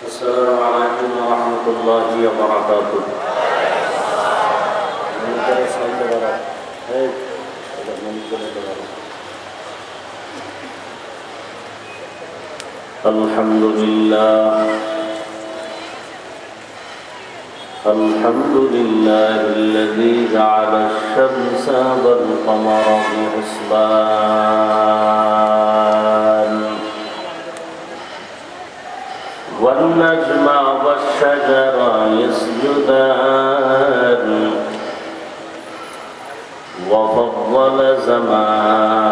السلام عليكم ورحمة الله وبركاته. الحمد لله الذي جعل الشمس والقمر بحسبان والنجم والشجر يسجدان وفضل زمانا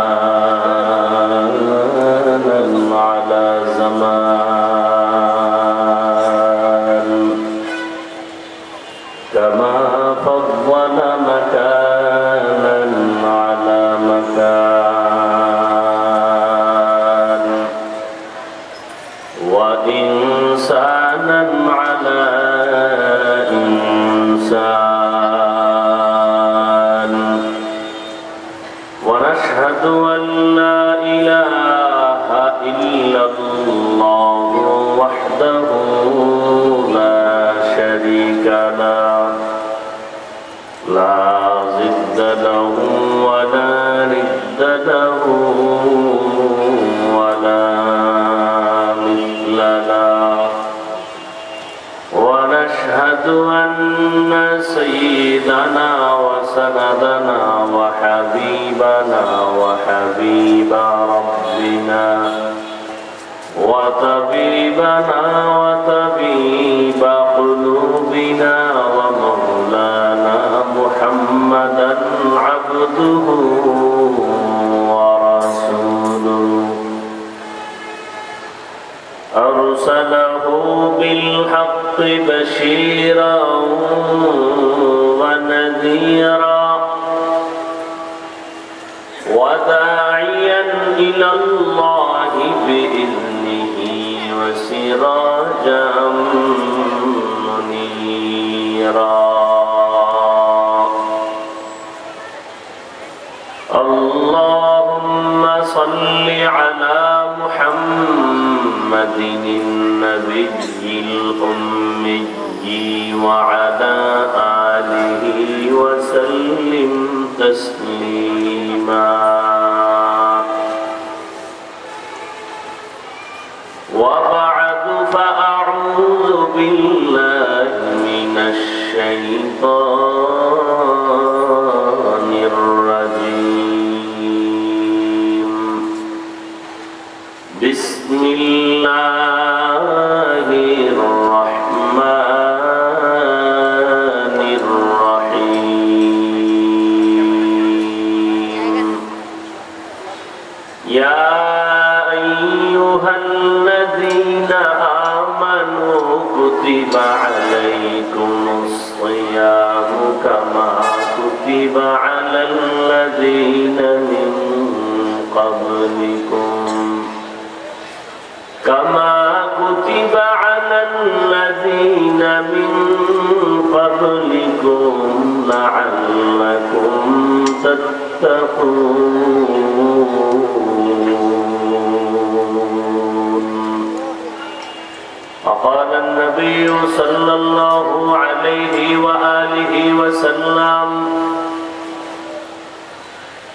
على زمان كما فضل مكانا على مكان وإنسانا على إنسان ونشهد أن لا إله إلا الله وحده لا شريك له لا ضد له ولا ند له ولا مثل له ونشهد أن سيدنا وسندنا وحبيبنا وحبيب ربنا وطبيبنا وطبيب قلوبنا ومولانا محمدا عبده ورسوله أرسله بالحق بشيرا ونذيرا وداعيا إلى الله بإذنه وسراجا منيرا اللهم صل على محمد النبي الأمي وعلى آله وسلم تسليما وبعد فأعوذ بالله من الشيطان الرجيم بسم الله الرحمن الرحيم يا أيها الذين آمنوا كتب عليكم الصيام كما كتب على الذين من قبلكم لعلكم تتقون. وقال النبي صلى الله عليه وآله وسلم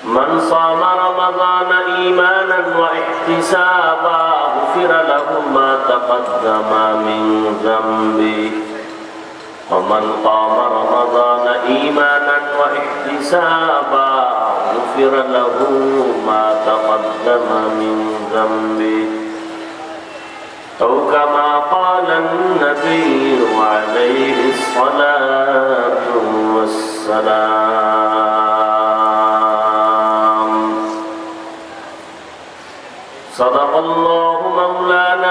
من صام رمضان إيمانا واحتسابا غفر له ما تقدم من ذنبه ومن قام رمضان إيمانا واحتسابا غفر له ما تقدم من ذنبه أو كما قال النبي عليه الصلاة والسلام. صدق الله مولانا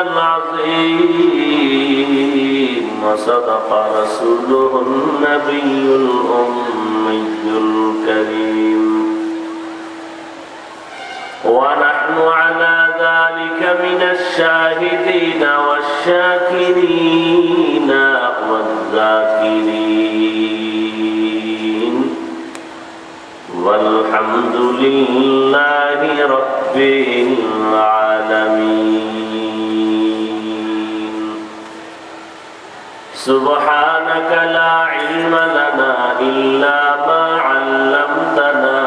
العظيم وصدق رسوله النبي الأمي الكريم ونحن على ذلك من الشاهدين والشاكرين والذاكرين والحمد لله رب العالمين. سبحانك لا علم لنا إلا ما علمتنا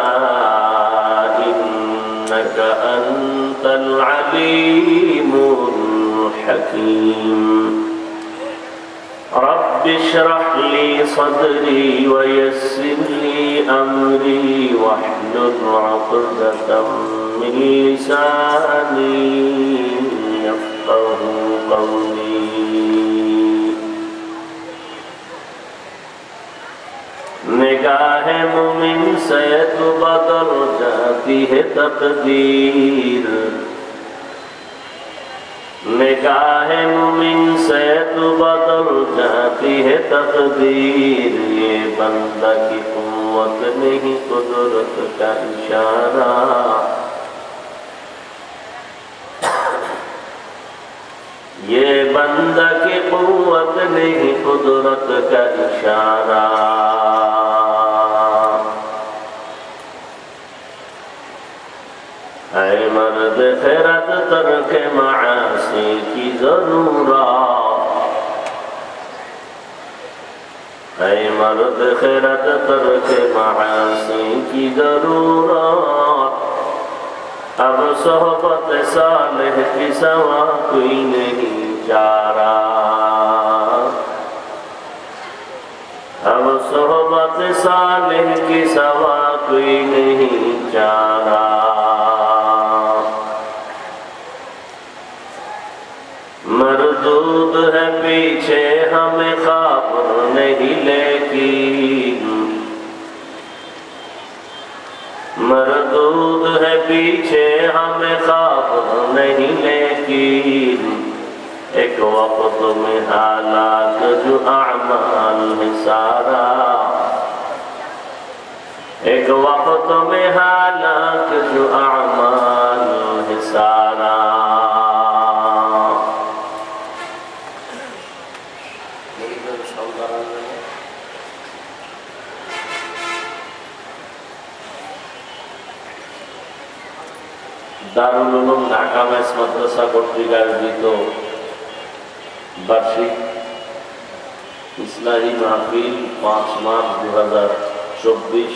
إنك أنت العليم الحكيم رب اشرح لي صدري ويسر لي أمري واحلل عقدة من لساني يفقه قولي निगाह मुमिन से तो बदल जाती है तकदीर निगाह मुमिन से तो बदल जाती है तकदीर ये बंदा की कुव्वत नहीं कुदरत का इशारा ये बंदा की कुव्वत नहीं कुदरत का इशारा ऐ मर्द खैरत तर्क मासी की जरूरत ऐ मर्द खैरत तर्क मासी की जरूरत अब सोहबत सालेह की सवा कोई नहीं चारा अब सोहबत सालेह की सवा कोई नहीं चारा मरदूद है पीछे हमें खबर नहीं लेकिन मरदूद है पीछे हमें खबर नहीं लेकिन एक वक्त में हालात जो अमाल है सारा एक वक्त में हालात जो अमाल है सारा দারুল উলুম ঢাকা মেস মাদ্রাসা কর্তৃক আয়োজিত বার্ষিক ইসলাহি মাহফিল 5 মার্চ 2024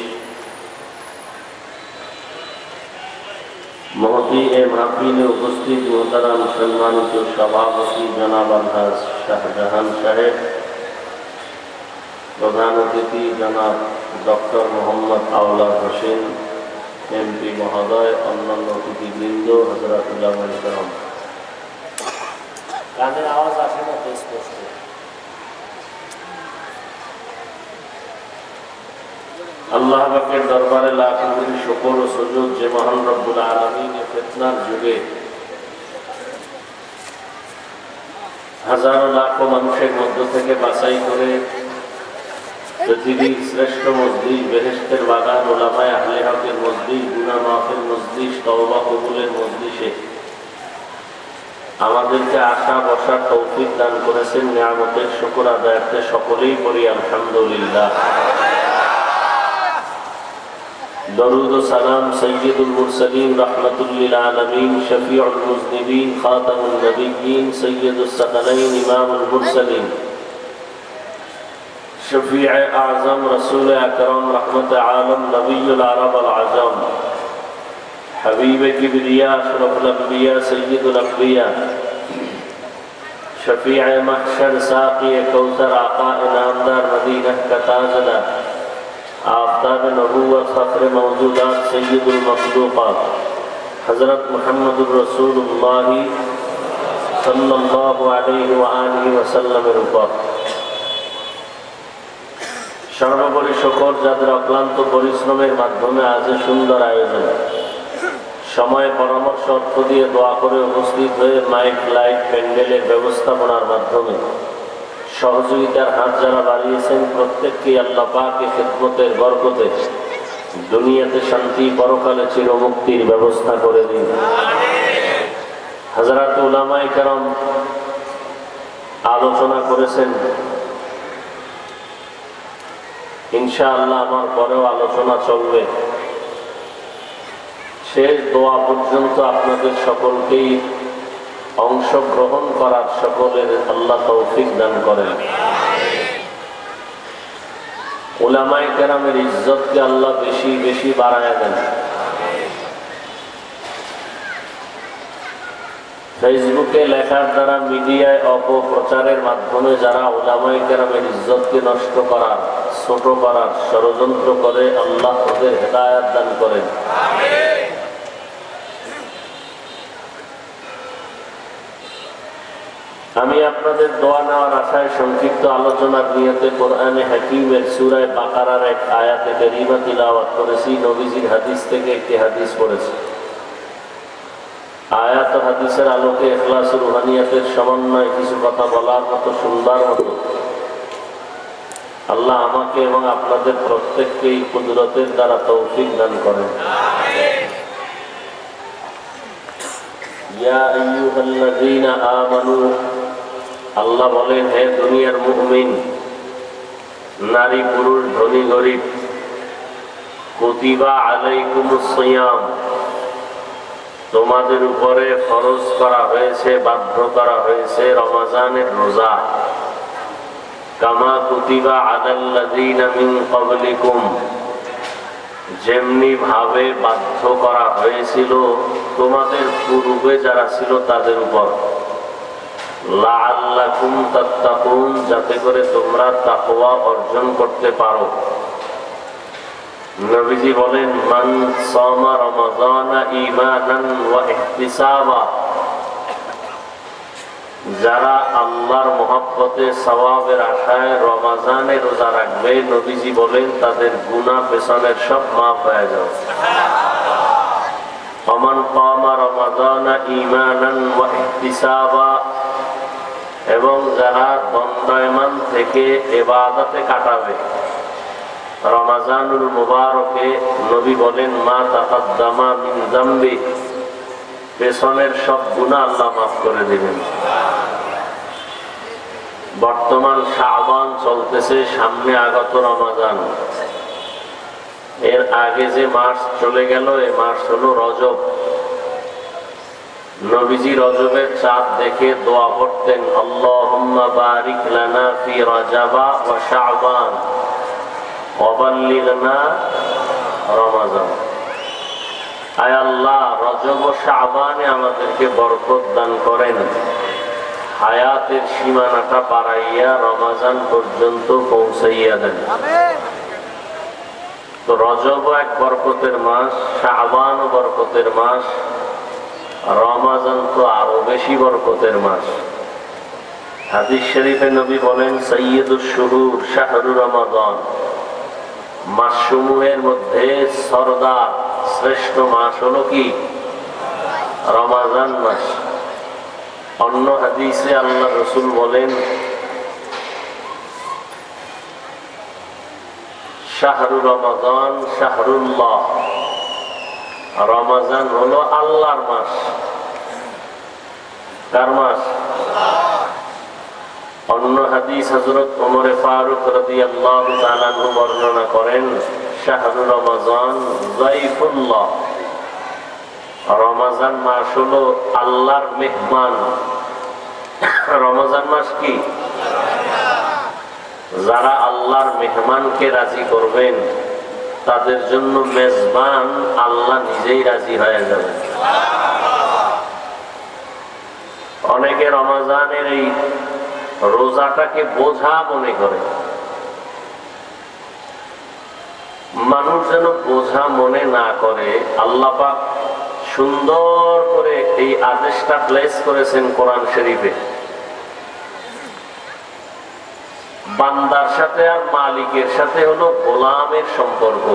মহতি এ মাহফিলে উপস্থিত মোহতারাম সম্মানিত সভাপতি জনাব আলহাজ শাহজাহান সাহেব প্রধান অতিথি জনাব ডক্টর মোহাম্মদ আওলাদ হোসেন এমপি মহোদয় অন্যান্য অতিথিবৃন্দ হযরত উলামায়ে কেরাম কানের আওয়াজ আসে না তো স্পষ্ট আল্লাহ পাকের দরবারে লাখ কোটি শুকর ও সুজুদ যে মহান রব্বুল আলামিন এর ফিতনার যুগে হাজারো লাখো মানুষের মধ্য থেকে বাছাই করে পৃথিবীর শ্রেষ্ঠ মসজিদ বেহেশতের বাগান উলামায়ে আহলে হকের মসজিদ গুনাহ মাফের মসজিদ তওবা কবুলের মজলিসে আমাদেরকে আসা বসার তৌফিক দান করেছেন নিয়ামতের শুকর আদায়ার্থে সকলেই পড়ি আলহামদুলিল্লাহ দরুদ ও সালাম সাইয়্যিদুল মুরসালিন রাহমাতুল লিল আলামিন শফিউল মুজনিবিন খাতামুন নবিয়্যিন সাইয়্যিদুস সাকালাইন ইমামুল মুরসালিন शफीअ आज़म रसूल अकरम रहमत आलम नबीउल अरब वल अजम हबीब किबरिया अशरफुल अंबिया सय्यदुल अंबिया शफीअ महशर साक़ी कौसर आका इनामदार मदीना का ताजदार आफ़ताब नबुव्वत फ़ख्र मौजूदात सय्यदुल मखलूक़ात हज़रत मुहम्मदुर रसूलुल्लाह सल्लल्लाहु अलैहि व आलिहि वसल्लम रूपा সর্বোপরি শুকর যাদের অক্লান্ত পরিশ্রমের মাধ্যমে আজ সুন্দর আয়োজন সময় পরামর্শ অর্থ দিয়ে দোয়া করে উপস্থিত হয়ে মাইক লাইট প্যান্ডেলের ব্যবস্থাপনার মাধ্যমে সহযোগিতার হাত যারা বাড়িয়েছেন প্রত্যেককে আল্লাহ পাকের খিদমতের বরকতে দুনিয়াতে শান্তি পরকালে চিরমুক্তির ব্যবস্থা করে দিন হযরত উলামায়ে কেরাম আলোচনা করেছেন ইনশাআল্লাহ আমার পরেও আলোচনা চলবে শেষ দোয়া পর্যন্ত আপনাদের সকলকেই অংশগ্রহণ করার সকলের আল্লাহ তৌফিক দান করেন উলামায়ে কেরামের ইজ্জতকে আল্লাহ বেশি বেশি বাড়ায় দেন। ফেসবুকে লেখার দ্বারা, মিডিয়ায় অপপ্রচারের মাধ্যমে যারা উলামায়ে কেরামের ইজ্জতকে নষ্ট করার, ছোট করার ষড়যন্ত্র করে, আল্লাহ ওদের হেদায়েত দান করেন। আমি আপনাদের দোয়া নেওয়ার আশায় সংক্ষিপ্ত আলোচনার নিয়তে কোরআনে হাকিমের সূরা বাকারার এক আয়াতে কারীমা তিলাওয়াত করেছি। নবীজির হাদিস থেকে একটি হাদিস পড়েছি। আয়াত ও হাদিসের আলোকে ইখলাস ও রুহানিয়াতের সমন্বয়ে কিছু কথা বলার মতো, সুন্দর মতো আল্লাহ আমাকে এবং আপনাদের প্রত্যেককে এই কুদরতের দ্বারা তৌফিক দান করেন। ইয়া আইয়ুহাল্লাযীনা আমানু, আল্লাহ বলেন, হে দুনিয়ার মুমিন, নারী পুরুষ, ধনী গরিব, কুতিবা আলাইকুমুস সিয়াম, তোমাদের উপরে ফরজ করা হয়েছে, বাধ্য করা হয়েছে রমজানের রোজা। কামা কুতিবা আলাল্লাযীনা মিন ক্বাবলিকুম, যেমনি ভাবে বাধ্য করা হয়েছিল তোমাদের পূর্বে যারা ছিল তাদের উপর। লাআল্লাকুম তাত্তাকুন, যাতে করে তোমরা তাকওয়া অর্জন করতে পারো। নবীজি বলেন, মান সামা রমাযানা ঈমানান ওয়া ইহতিসাবা, যারা আল্লাহর মহব্বতে, সওয়াবের আশায় রমজানে রোজা রাখবে, নবীজি বলেন তাদের গুনাহ পেছনের সব মাফ হয়ে যাবে। ওমান কামা রমাযানা ঈমানান ওয়া ইহতিসাবা, এবং যারা দণ্ডায়মান থেকে ইবাদতে কাটাবে রমজানুল মুবারকে, নবী বলেন মা তাকাদ্দামা মিন যামবি, পেছনের সব গুনাহ আল্লাহ মাফ করে দিবেন। বর্তমান শাবান চলতেছে, সামনে আগত রমজান। এর আগে যে মাস চলে গেল, এই মাস হলো রজব। নবীজি রজবের চাঁদ দেখে দোয়া করতেন, আল্লাহুম্মা বারিক লানা ফি রাজাবা ওয়া শাবান ওয়া বাল্লিগনা রমাজান। আয় আল্লাহ, রজব ও শাবানে আমাদেরকে বরকত দান করেন, হায়াতের সীমানাটা বাড়াইয়া রমজান পর্যন্ত পৌঁছাইয়া দেন। তো রজব এক বরকতের মাস, শাবান ও বরকতের মাস, রমজান তো আরো বেশি বরকতের মাস। হাদিস শরীফে নবী বলেন, সাইয়্যিদুশ শুহুর শাহরু রমাদান, মাসসমূহের মধ্যে সরদার, শ্রেষ্ঠ মাস হলো কি? রমজান মাস। অন্য হাদিসে আল্লাহ রাসূল বলেন, শাহরু রমাদান শাহরুল্লাহ, রমজান হলো আল্লাহর মাস। কার মাস? অন্য হাদিস হযরত ওমর ফারুক রাদিয়াল্লাহু তাআলা আনহু বর্ণনা করেন, শাহরু রমাজান যাইফুল্লাহ, রমজান মাস হলো আল্লাহর মেহমান। রমজান মাস কি? যারা আল্লাহর মেহমানকে রাজি করবেন, তাদের জন্য মেজবান আল্লাহ নিজেই রাজি হয়ে যাবে। অনেকে রমজানের এই রোজাটাকে বোঝা মনে করে। মানুষ যেন বোঝা মনে না করে, আল্লাহ পাক সুন্দর করে এই আদেশটা প্লেস করেছেন কোরআন শরীফে। বান্দার সাথে আর মালিকের সাথে হলো গোলামের সম্পর্ক।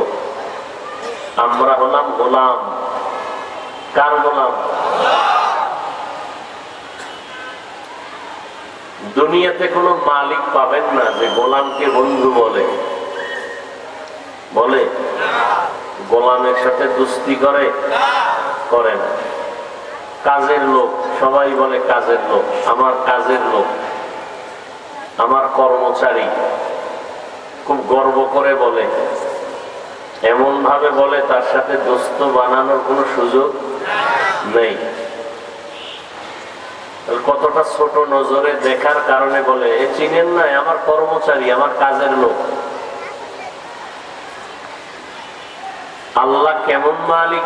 আমরা হলাম গোলাম। কার গোলাম? দুনিয়াতে কোনো মালিক পাবেন না যে গোলামকে বন্ধু বলে। বলে? গোলামের সাথে দুস্তি করে? করে না। কাজের লোক, সবাই বলে কাজের লোক, আমার কাজের লোক, আমার কর্মচারী, খুব গর্ব করে বলে। এমন ভাবে বলে তার সাথে দোস্ত বানানোর কোনো সুযোগ নেই। কতটা ছোট নজরে দেখার কারণে বলে, এ চিনেন নাই, আমার কর্মচারী, আমার কাজের লোক। আল্লাহ কেমন মালিক?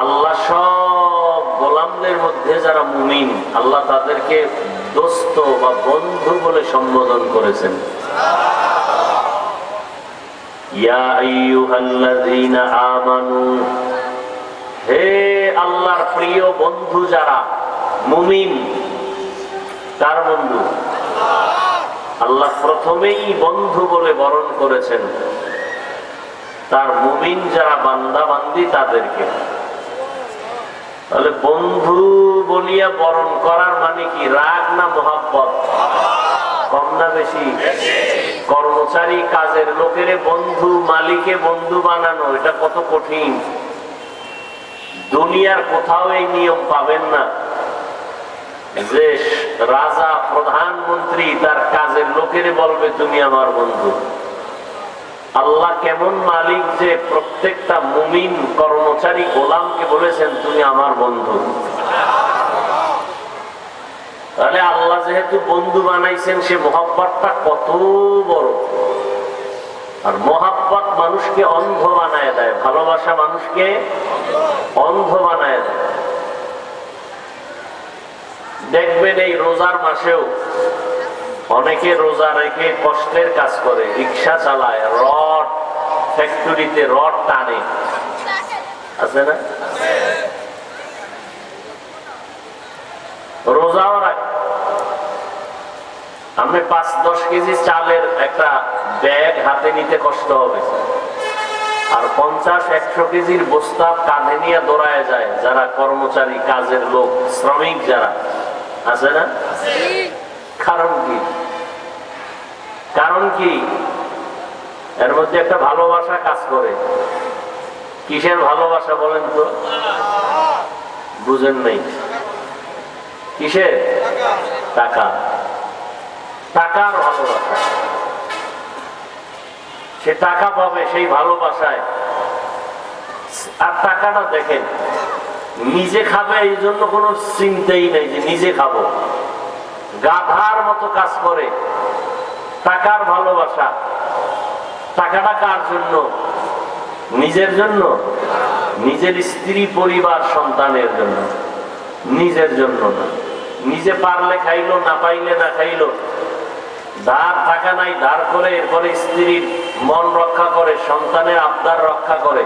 আল্লাহ সব গোলামদের মধ্যে যারা মুমিন, আল্লাহ তাদেরকে দোস্ত বা বন্ধু বলে সম্বোধন করেছেন। ইয়া আইয়ুহাল্লাযীনা আমানু, হে আল্লাহর প্রিয় বন্ধু যারা মুমিন। কার বন্ধু? আল্লাহ প্রথমেই বন্ধু বলে বরণ করেছেন তার মুমিন যারা বান্দা বান্দি তাদেরকে। তাহলে বন্ধু বলিয়া বরণ করার মানে কি? রাগ না মহাব্বত? কম না বেশি? কর্মচারী কাজের লোকের বন্ধু, মালিকে বন্ধু বানানো, এটা কত কঠিন। দুনিয়ার কোথাও এই নিয়ম পাবেন না যে রাজা প্রধানমন্ত্রী তার কাজের লোকের বলবে তুমি আমার বন্ধু। আল্লাহ কেমন মালিক যে প্রত্যেকটা মুমিন কর্মচারী গোলামকে বলেছেন তুমি আমার বন্ধু। তাহলে আল্লাহ যেহেতু বন্ধু বানাইছেন, সে মহব্বতটা কত বড়। আর মহব্বত মানুষকে অন্ধ বানায় দেয়, ভালোবাসা মানুষকে অন্ধ বানায় দেয়। দেখবেন এই রোজার মাসেও অনেকে রোজা রেখে কষ্টের কাজ করে, রিক্সা চালায়, রড ফ্যাক্টরিতে রড টানে, আছে না? রোজাও রাখে। আপনি ৫-১০ কেজি চালের একটা ব্যাগ হাতে নিতে কষ্ট হবে, আর ৫০-১০০ কেজির বস্তা কাঁধে নিয়ে দৌড়ায় যায় যারা কর্মচারী, কাজের লোক, শ্রমিক যারা আছে না? কারণ কি? কারণ কি? এর মধ্যে একটা ভালোবাসা কাজ করে। কিসের ভালোবাসা বলেন তো? বুঝেন নাই? কিসের? টাকা। টাকার ভালোবাসা। সে টাকা পাবে সেই ভালোবাসায়। আর টাকাটা দেখেন, নিজে খাবে এই জন্য কোনো চিন্তাই নেই যে নিজে খাবো, গাধার মতো কাজ করে। টাকার ভালোবাসা। টাকাটা কার জন্য? নিজের জন্য? নিজের স্ত্রী, পরিবার, সন্তানের জন্য, নিজের জন্য না। নিজে পারলে খাইলো, না পাইলে না খাইলো। ধার টাকা নাই, ধার করে এরপরে স্ত্রীর মন রক্ষা করে, সন্তানের আবদার রক্ষা করে।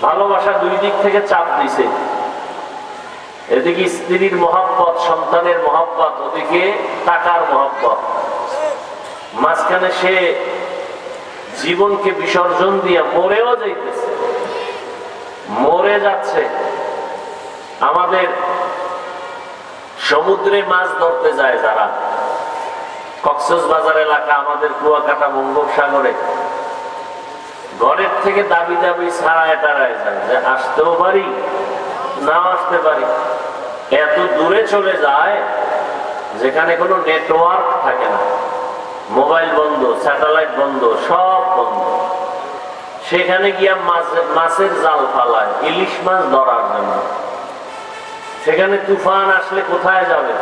ভালোবাসা দুই দিক থেকে চাপ দিছে। এদিকে স্ত্রীর মহব্বত, সন্তানের মহব্বত, ওদিকে টাকার মহব্বত। মাঝখানে সে জীবনকে বিসর্জন দিয়া মরেও যাইতেছে, মরে যাচ্ছে। আমাদের সমুদ্রে মাছ ধরতে যায় যারা, কক্সবাজার এলাকা, আমাদের কুয়াকাটা, বঙ্গোপসাগরে, ঘরের থেকে দাবি দাবি ছাড়ায় টাড়ায় যায় যে আসতেও পারি, নাও আসতে পারি। এত দূরে চলে যায় যেখানে কোনো নেটওয়ার্ক থাকে না, মোবাইল বন্ধ, স্যাটেলাইট বন্ধ, সব বন্ধ। সেখানে গিয়া মাছের জাল ফালায় ইলিশ মাছ ধরার জন্য। সেখানে তুফান আসলে কোথায় যাবে?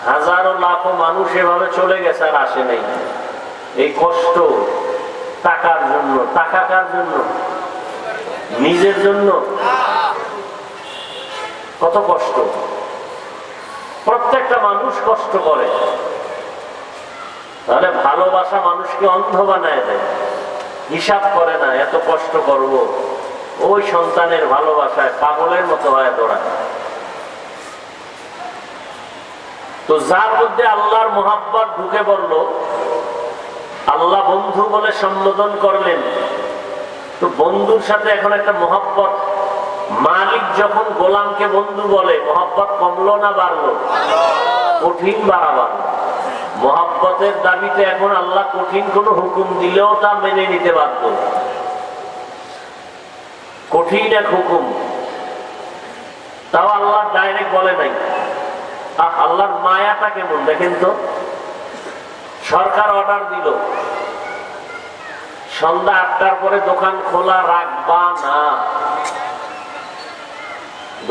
হাজারো লাখো মানুষ এভাবে চলে গেছে আর আসে নাই। এই কষ্ট টাকার জন্য। টাকা কার জন্য? নিজের জন্য। কত কষ্ট! প্রত্যেকটা মানুষ কষ্ট করে। তাহলে ভালোবাসা মানুষকে অন্ধ বানায় দেয়, হিসাব করে না এত কষ্ট করব। ওই সন্তানের ভালোবাসায় পাগলের মতো হয় দৌড়ায়। তো যার মধ্যে আল্লাহর মহাব্বত ঢুকে পড়ল, আল্লাহ বন্ধু বলে সম্বোধন করলেন, তো বন্ধুর সাথে এখন একটা মহাব্বত। মালিক যখন গোলামকে বন্ধু বলে, মহাব্বত কমলো না বাড়লো? কঠিন বাড়াবার। মহাব্বতের দাবিতে এখন আল্লাহ কঠিন কোন হুকুম দিলেও তা মেনে নিতে বাধ্য। কঠিন এক হুকুম, তাও আল্লাহ ডাইরেক্ট বলে নাই। আল্লাহর মায়াটা কেমন দেখেন তো। সরকার অর্ডার দিল সন্ধ্যা ৮টার পরে দোকান খোলা রাখবা না,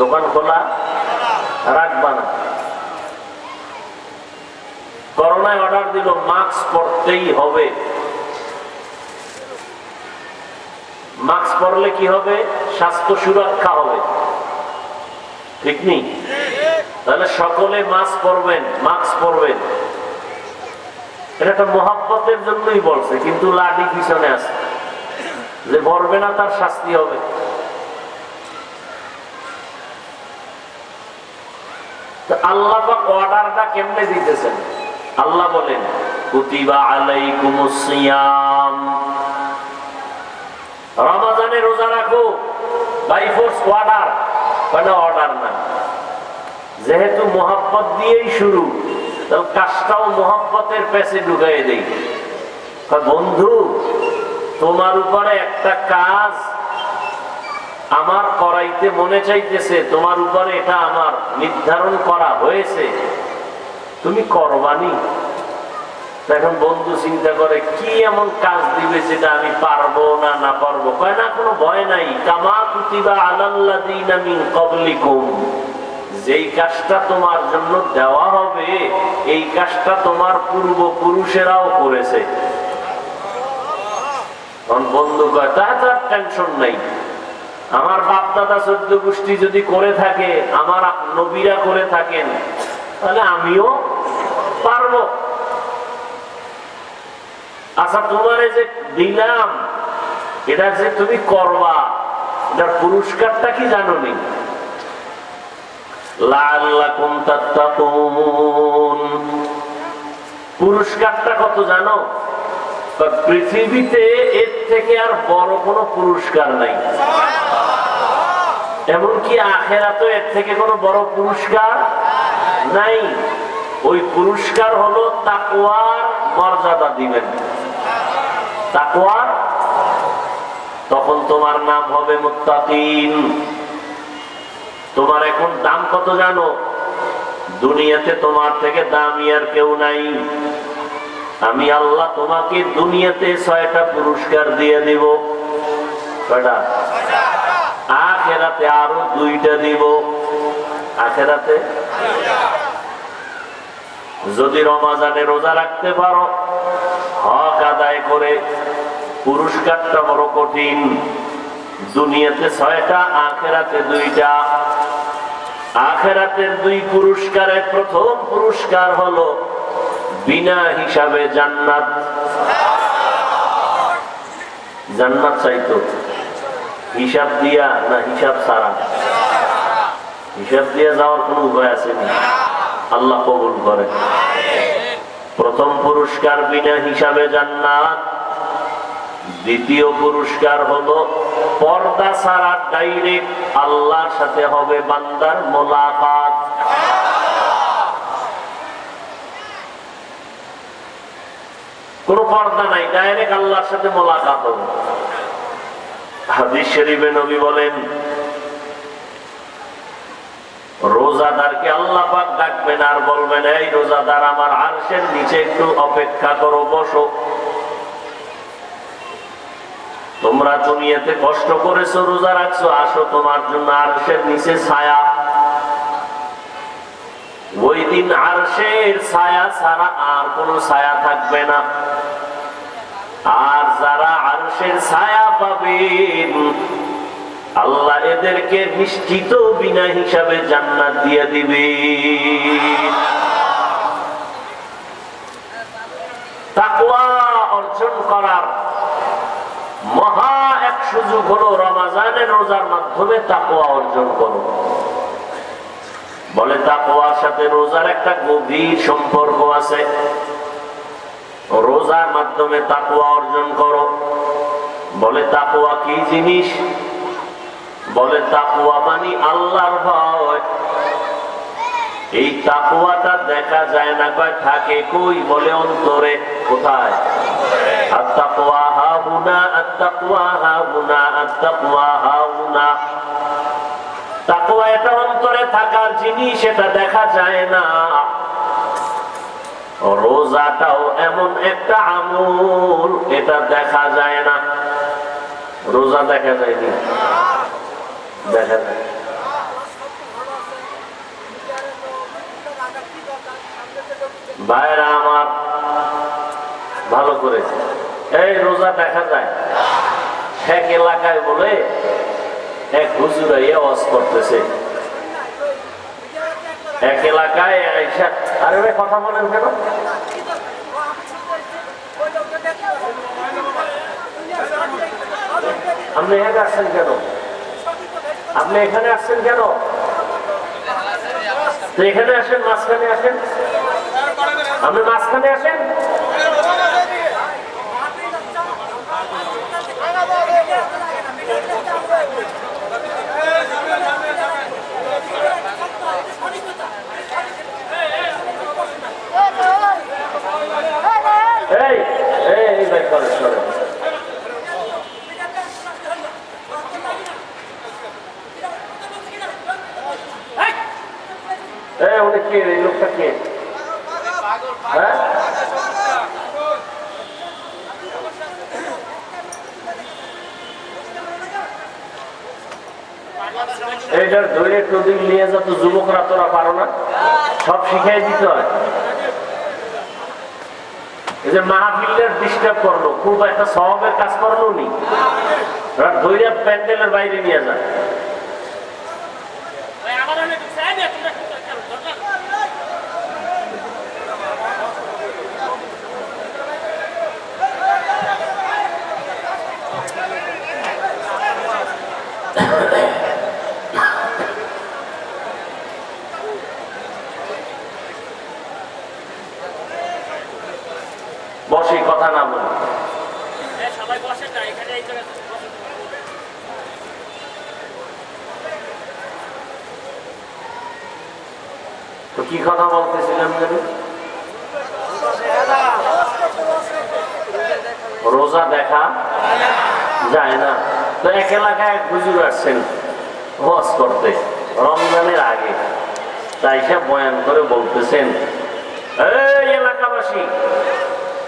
দোকান খোলা রাখবা না। করোনায় অর্ডার দিল মাস্ক পরতেই হবে। মাস্ক পরলে কি হবে? স্বাস্থ্য সুরক্ষা হবে, ঠিক নেই? তাহলে সকলে মাস্ক পরবেন, মাস্ক পরবেন। এটা একটা মহব্বতের জন্যই বলছে, কিন্তু লাঠি পিছনে আছে, যে পরবে না তার শাস্তি হবে। আল্লাহ পাক অর্ডারটা কেমনে দিতেছেন? আল্লাহ বলেন কুতিবা আলাইকুমুস সিয়াম, রমজানে রোজা রাখো, বাই ফোর্স অর্ডার। মানে অর্ডার না, যেহেতু মোহাব্বত দিয়েই শুরু, তাহলে কাজটাও মোহাব্বতের পেছে ঢুকাই দেই। বন্ধু, তোমার উপরে একটা কাজ আমার করাইতে মনে চাইতেছে, তোমার উপরে এটা আমার নির্ধারণ করা হয়েছে, তুমি করবানি। এখন বন্ধু চিন্তা করে কি এমন কাজ দিবে যেটা আমি পারবো না, না পারবো। কয় না, কোনো ভয় নাই। কামা কুতিবা আলাল্লাযীনা মিন ক্বাবলিকুম, যেই কাজটা তোমার জন্য দেওয়া হবে এই কাজটা তোমার পূর্বপুরুষেরাও করেছে। বন্ধু কয় তার টেনশন নাই, আমার বাপ দাদা 14 গোষ্ঠী যদি করে থাকে, আমার নবীরা করে থাকেন, তাহলে আমিও পারবো। আচ্ছা, তোমার যে দিলাম এটা যে তুমি করবা, এটার পুরস্কারটা কি জানো নি? লাআল্লাকুম তাত্তাকুন, পুরস্কারটা কত জানো? পৃথিবীতে এর থেকে আর বড় কোনো পুরস্কার নাই, এমনকি আখিরাতে এর থেকে কোনো বড় পুরস্কার নাই। ওই পুরস্কার হলো তাকওয়ার মর্যাদা দিবেন, তাকওয়ার। তখন তোমার নাম হবে মুত্তাকিন। তোমার এখন দাম কত জানো? দুনিয়াতে তোমার থেকে দামি আর কেউ নাই। আমি আল্লাহ তোমাকে দুনিয়াতে 6টা পুরস্কার দিয়ে দিব। কয়টা? আখিরাতে আরো 2টা দিব। আখিরাতে যদি রমজানে রোজা রাখতে পারো, হক আদায় করে, পুরস্কারটা বড় কঠিন। দুনিয়াতে 6টা, আখিরাতে 2টা। আখিরাতের 2 পুরস্কারের প্রথম পুরস্কার হলো বিনা হিসাবে জান্নাত। জান্নাত চাইতো হিসাব দিয়া না হিসাব ছাড়া? হিসাব দিয়া যাওয়ার কোন উপায় আছে না, আল্লাহ কবুল করে। প্রথম পুরস্কার বিনা হিসাবে জান্নাত। দ্বিতীয় পুরস্কার হলো পর্দা ছাড়া ডাইরেক্ট আল্লাহর সাথে হবে বান্দার মোলাকাত। কোন পর্দা নাই, ডাইরেক্ট আল্লাহর সাথে মোলাকাত হবে। হাদিস শরীফে নবী বলেন, রোজাদারকে আল্লাহ পাক ডাকবেন আর বলবেন, এই রোজাদার, আমার আরশের নিচে একটু অপেক্ষা করো, বসো। তোমরা দুনিয়াতে কষ্ট করেছো, রোজা রাখছো, আসো, তোমার জন্য আরশের নিচে ছায়া। ওই দিন আরশের ছায়া ছাড়া আর কোন ছায়া থাকবে না। আর যারা আরশের ছায়া পাবেন, আল্লাহ এদেরকে নিশ্চিত বিনা হিসাবে জান্নাত দিয়ে দিবে। তাকওয়া অর্জন করার মহা এক সুযোগ হলো রমজানের রোজার মাধ্যমে তাকওয়া অর্জন করো। বলে তাকওয়ার সাথে রোজার একটা গভীর সম্পর্ক আছে। রোজার মাধ্যমে তাকওয়া অর্জন করো। বলে তাকওয়া কি জিনিস? বলে তাকওয়া মানে আল্লাহর ভয়। এই তাকওয়াটা দেখা যায় না, কয় থাকে কই? বলে অন্তরে। কোথায়? আত-তাকওয়া হাহুনা, আত-তাকওয়া হাহুনা, আত-তাকওয়া হাহুনা। তাকওয়া এটা অন্তরে থাকার জিনিস, এটা দেখা যায় না। রোজাটাও এমন একটা আমল, এটা দেখা যায় না। রোজা দেখা যায়নি, দেখা যায়। ভাইরা আমার, ভালো করে, এই রোজা দেখা যায়? এক এলাকায় বলে এক হুজুর ওয়াজ করতেছে, এক এলাকায় আইসা, আরে ভাই কথা বলেন কেন? আপনি এখানে আসছেন কেন? আপনি এখানে আসছেন কেন? তো এখানে আসেন, মাঝখানে আসেন, আপনি মাঝখানে আসেন। এই এই ভাই করেন করেন। উনি কে? এই লোকটা কে? হ্যাঁ, এইটার ধরে প্রদীপ নিয়ে যত যুবকরা তোরা পারো না, সব শিখাই দিতে হয়। এই যে মাহফিলের ডিস্টার্ব করলো, খুব একটা স্বভাবের কাজ করলো নি, ধরে প্যান্ডেলের বাইরে নিয়ে যান। বসে কথা না বলে তো কি কথা বলতেছিলাম জানি? রোজা দেখা যায় না। তো এক এলাকায় এক হুজুর আসছেন ওয়াজ করতে রমজানের আগে, তাই সে বয়ান করে বলতেছেন, এই এলাকাবাসী,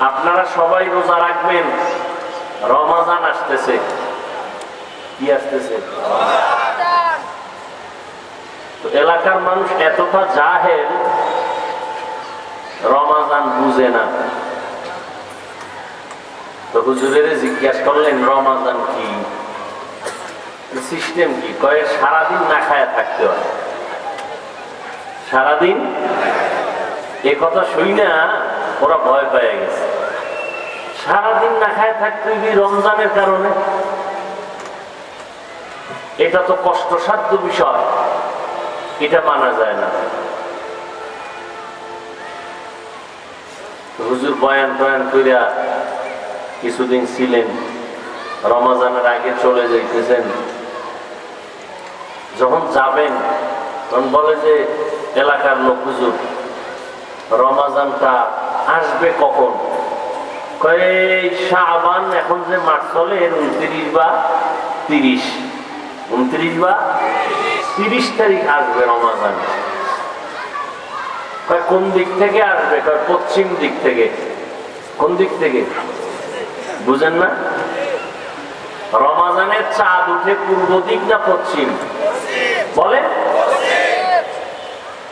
আপনারা সবাই রোজা রাখবেন, রমাজান আসতেছে। কি আসতেছে? তো এলাকার মানুষ এতটা জাহেল, রমাজান বুঝে না। তো হুজুরের জিজ্ঞাসা করলেন, রমাজান কি, সিস্টেম কি? কয়ে সারাদিন না খায়া থাকতে হয়। সারাদিন? এ কথা শুই না ওরা ভয় পেয়ে গেছে। সারাদিন না খায় থাকতে রমজানের কারণে? এটা তো কষ্টসাধ্য বিষয়, এটা মানা যায় না। হুজুর বয়ান টয়ান কইরা কিছুদিন ছিলেন, রমজানের আগে চলে যাইতেছেন। যখন যাবেন তখন বলে যে এলাকার লোক, হুজুর রমজানটা আসবে কখন? শাবান এখন যে মাস চলে এর 29 বা 30, 29 বা 30 তারিখ আসবে রমজান। কোন দিক থেকে আসবে? পশ্চিম দিক থেকে। কোন দিক থেকে বুঝেন না? রমজানের চাঁদ উঠে পূর্ব দিক না পশ্চিম? বলে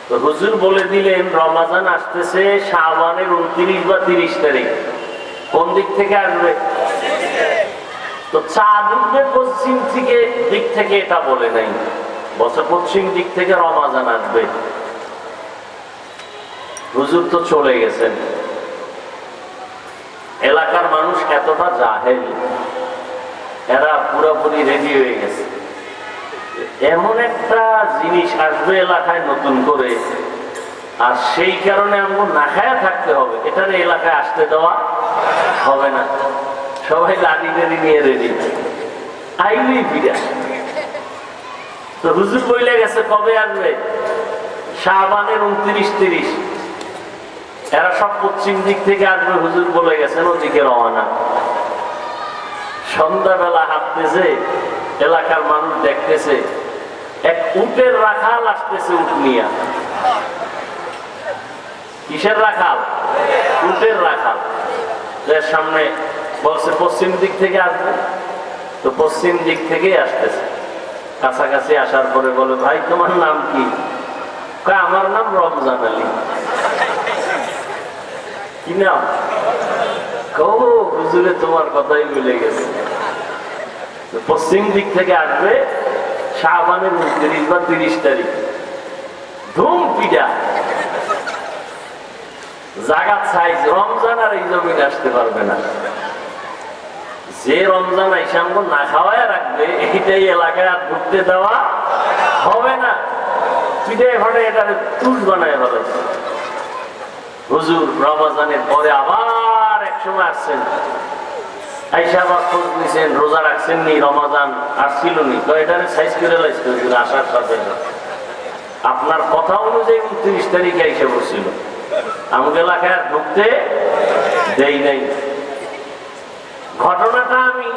তো হুজুর বলে দিলেন রমজান আসতেছে শাবানের 29 বা 30 তারিখ। কোন দিক থেকে আসবে? তো চাঁদ উঠবে পশ্চিম দিক থেকে, এটা বলে নাই, বছর পশ্চিম দিক থেকে রমজান আসবে। হুজুর তো চলে গেছেন। এলাকার মানুষ এতটা জাহেল, এরা পুরোপুরি রেডি হয়ে গেছে, এমন একটা জিনিস আসবে এলাকায় নতুন করে, আর সেই কারণে আমরা না খায়া থাকতে হবে, এটার এলাকায় আসতে দেওয়া হবে না। সবাই লাঠি টেডি নিয়ে রেডি, আইবি ফিরা। তো হুজুর বইলে গেছে কবে আসবে? শাবানের 29, 30। এরা সব পশ্চিম দিক থেকে আসবে, হুজুর বলে গেছেন ওদিকে রওনা। সন্ধ্যাবেলা হাঁটতেছে, এলাকার মানুষ দেখতেছে এক উটের রাখাল আসতেছে, উট নিয়া। কিসের রাখাল? উটের রাখাল। এর সামনে বলছে পশ্চিম দিক থেকে আসবে, তো পশ্চিম দিক থেকেই আসতেছে। কাছাকাছি আসার পরে বলে, ভাই তোমার নাম কি? আমার নাম রমজান আলী। কি নাম? হুজুরে তোমার কথাই মিলে গেছে। পশ্চিম দিক থেকে আসবে শাবানের 29 বা 30 তারিখ, ধুম পিডা জাগাত সাইজ রমজান, আর এই জমিনে আসতে পারবে না। যে রমজান আইসাম না খাওয়ায় রাখবে, এইটাই এলাকায় আর ঢুকতে দেওয়া হবে না। পিঠে ঘটে এটা তুষ বানায় ফেলেছে। হুজুর রমজানের পরে আবার এক সময় আসছেন, আইসা আবার খোঁজ নিছেন, রোজা রাখছেন নি, রমজান আসছিল নি, তো এটারে সাইজ করে লাইছে আসার সাথে। আপনার কথা অনুযায়ী 29 তারিখে এসে বসছিল, আমাকে এলাকায় আর ঢুকতে দেই নাই। ঘটনাটা আমি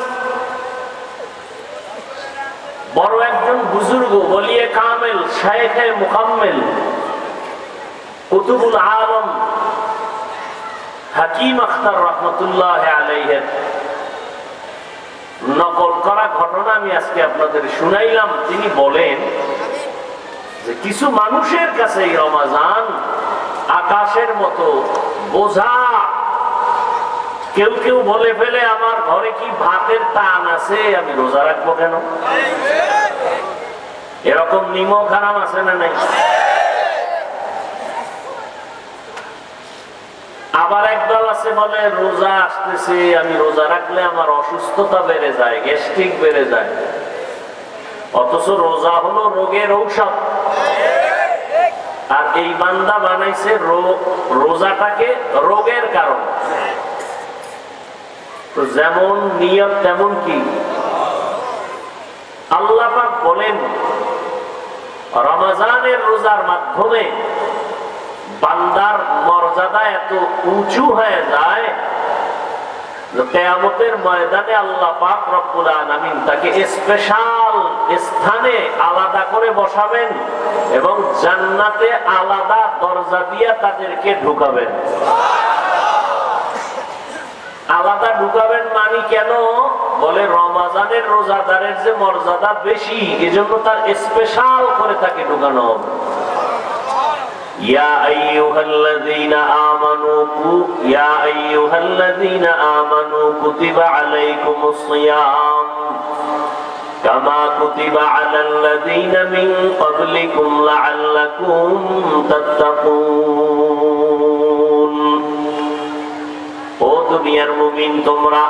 বড় একজন বুজুর্গ বলিয়ে কামেল শায়েখে মুকাম্মেল কুতুবুল আলম হাকিম আখতার রহমতুল্লাহ আলাইহির নকল করা ঘটনা আমি আজকে আপনাদের শুনাইলাম। তিনি বলেন যে কিছু মানুষের কাছে এই রমজান আকাশের মতো বোঝা। কেউ কেউ বলে ফেলে, আমার ঘরে কি ভাতের টান আছে, আমি রোজা রাখবো কেন? এরকম নিমক হারাম আছে না নাই? আবার একদল আছে বলে রোজা আসতেছে, আমি রোজা রাখলে আমার অসুস্থতা বেড়ে যায়, গ্যাস্ট্রিক বেড়ে যায়। অথচ রোজা হলো রোগের ঔষধ। আর এই বান্দা বানাইছে রোজাটাকে রোগের কারণ। তো যেমন নিয়ত তেমন কি। আল্লাহ পাক বলেন রমজানের রোজার মাধ্যমে বান্দার মর্যাদা এত উঁচু হয়ে যায় যে কিয়ামতের ময়দানে আল্লাহ পাক রব্বুল আলামিন তাকে স্পেশাল স্থানে আলাদা করে বসাবেন এবং জান্নাতে আলাদা দরজা দিয়ে তাদেরকে ঢুকাবেন। আলাদা ঢুকাবেন মানে কেন? বলে রমজানের রোজাদারের যে মর্যাদা বেশি, এজন্য তার স্পেশাল করে তাকে ঢুকানো হবে। ইয়া আইয়ুহাল্লাযীনা আমানু কুতিবা আলাইকুমুস সিয়াম কামা কুতিবা আলাল্লাযীনা মিন ক্বাবলিকুম লাআল্লাকুম তাত্তাকুন। ও দুনিয়ার মুমিন, তোমরা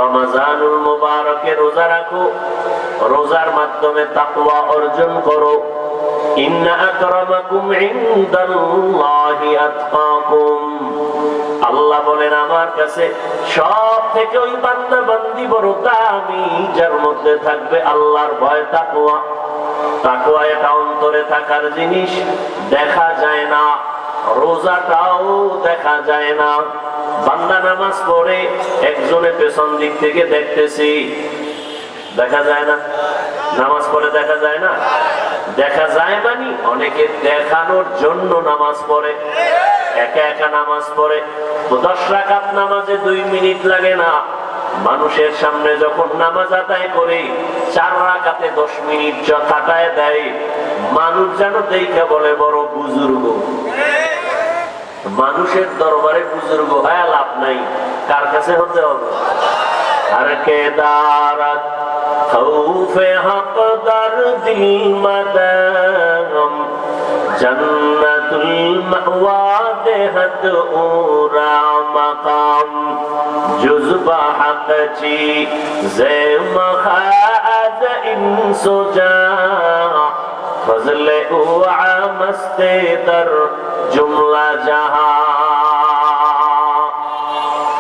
রমজানুল মুবারকে রোজা রাখো, রোজার মাধ্যমে তাকওয়া অর্জন করো। ইন্না আকরামাকুম ইনদাল্লাহি আতকাকুম। আল্লাহ বলেন আমার কাছে সব থেকে ওই বান্দা বান্দি বড় দামি যার মধ্যে থাকবে আল্লাহর ভয়, তাকওয়া। তাকওয়া এটা অন্তরে থাকার জিনিস, দেখা যায় না। রোজাটাও দেখা যায় না। বান্দা নামাজ পড়ে একজনের পেছন দিক থেকে দেখতেছি, দেখা যায় না। নামাজ পড়ে দেখা যায় না। দেখা যায় মানে অনেকে দেখানোর জন্য নামাজ পড়ে, একা একা নামাজ পড়ে। 10 রাকাত নামাজে 2 মিনিট লাগে না। মানুষের সামনে যখন নামাজ আদায় করে 4 রাকাতে 10 মিনিট কাটায় দেয়, মানুষ যেন দেখে বলে বড় বুজুর্গ। মানুষের দরবারে বুজুর্গ হয়ে লাভ নাই, কার কাছে হতে হবে? আর কে দারাত খৌফে হক দরদিল মাদাম জান্নাতুল মাওয়া দেহত উরা মাকাম জুজবা হকচি জে মখাজ ইনসুজা ফজলে উআ মস্তে দর জুমলা জাহা।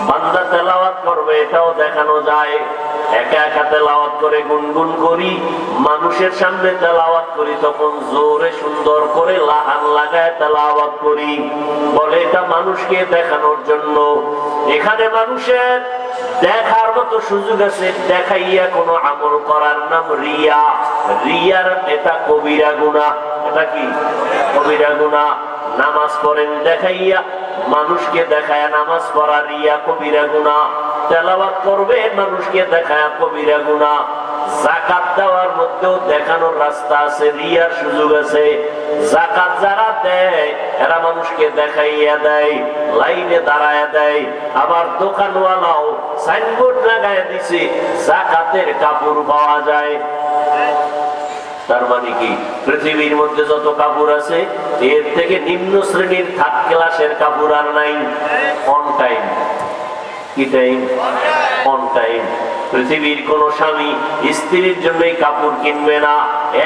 বান্দা তেলাওয়াত করবে, এটাও দেখানো যায়। একা একা তেলাওয়াত করে গুনগুন করি, মানুষের সামনে তেলাওয়াত করি তখন জোরে সুন্দর করে লাহান লাগায় তেলাওয়াত করি, বলে এটা মানুষকে দেখানোর জন্য। এখানে মানুষের দেখার মতো সুযোগ আছে, দেখাইয়া কোনো আমল করার নাম রিয়া। রিয়ার এটা কবিরা গুনাহ। এটা কি কবিরা গুনাহ? নামাজ পড়েন দেখাইয়া, মানুষকে দেখায় নামাজ পড়া রিয়া কবিরা গুনাহ। তেলাওয়াত করবে মানুষকে দেখায় কবিরা গুনাহ। যাকাত দেওয়ার মধ্যেও দেখানোর রাস্তা আছে, রিয়ার সুযোগ আছে। যাকাত যারা দেয় এরা মানুষকে দেখাইয়া দেয়, লাইনে দাঁড়ায় দেয়। আবার দোকানওয়ালাও সাইনবোর্ড লাগাইয়া দিছে যাকাতের কাপড় পাওয়া যায়। তার মানে কি, পৃথিবীর মধ্যে যত কাপড় আছে এর থেকে নিম্ন শ্রেণীর থার্ড ক্লাসের কাপড় আর নাই। অন টাইম, কি টাইম? On time. পৃথিবীর কোন স্বামী স্ত্রীর জন্যই কাপড় কিনবে না,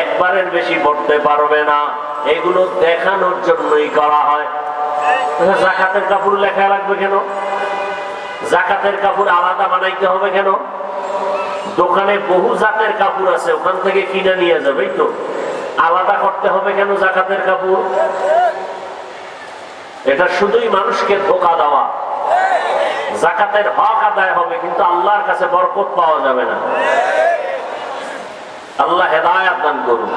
একবারের বেশি পড়তে পারবে না, এগুলো দেখানোর জন্যই করা হয়। যাকাতের কাপড় লেখা লাগবে কেন? যাকাতের কাপড় আলাদা বানাইতে হবে কেন? দোকানে বহু জাতের কাপড় আছে, ওখান থেকে কিনে নিয়ে যাবে, তো আলাদা করতে হবে কেন যাকাতের কাপড়? এটা শুধুই মানুষকে ধোঁকা দেওয়া। যাকাতের হক আদায় হবে কিন্তু আল্লাহর কাছে বরকত পাওয়া যাবে না। আল্লাহ হেদায়েত দান করুন।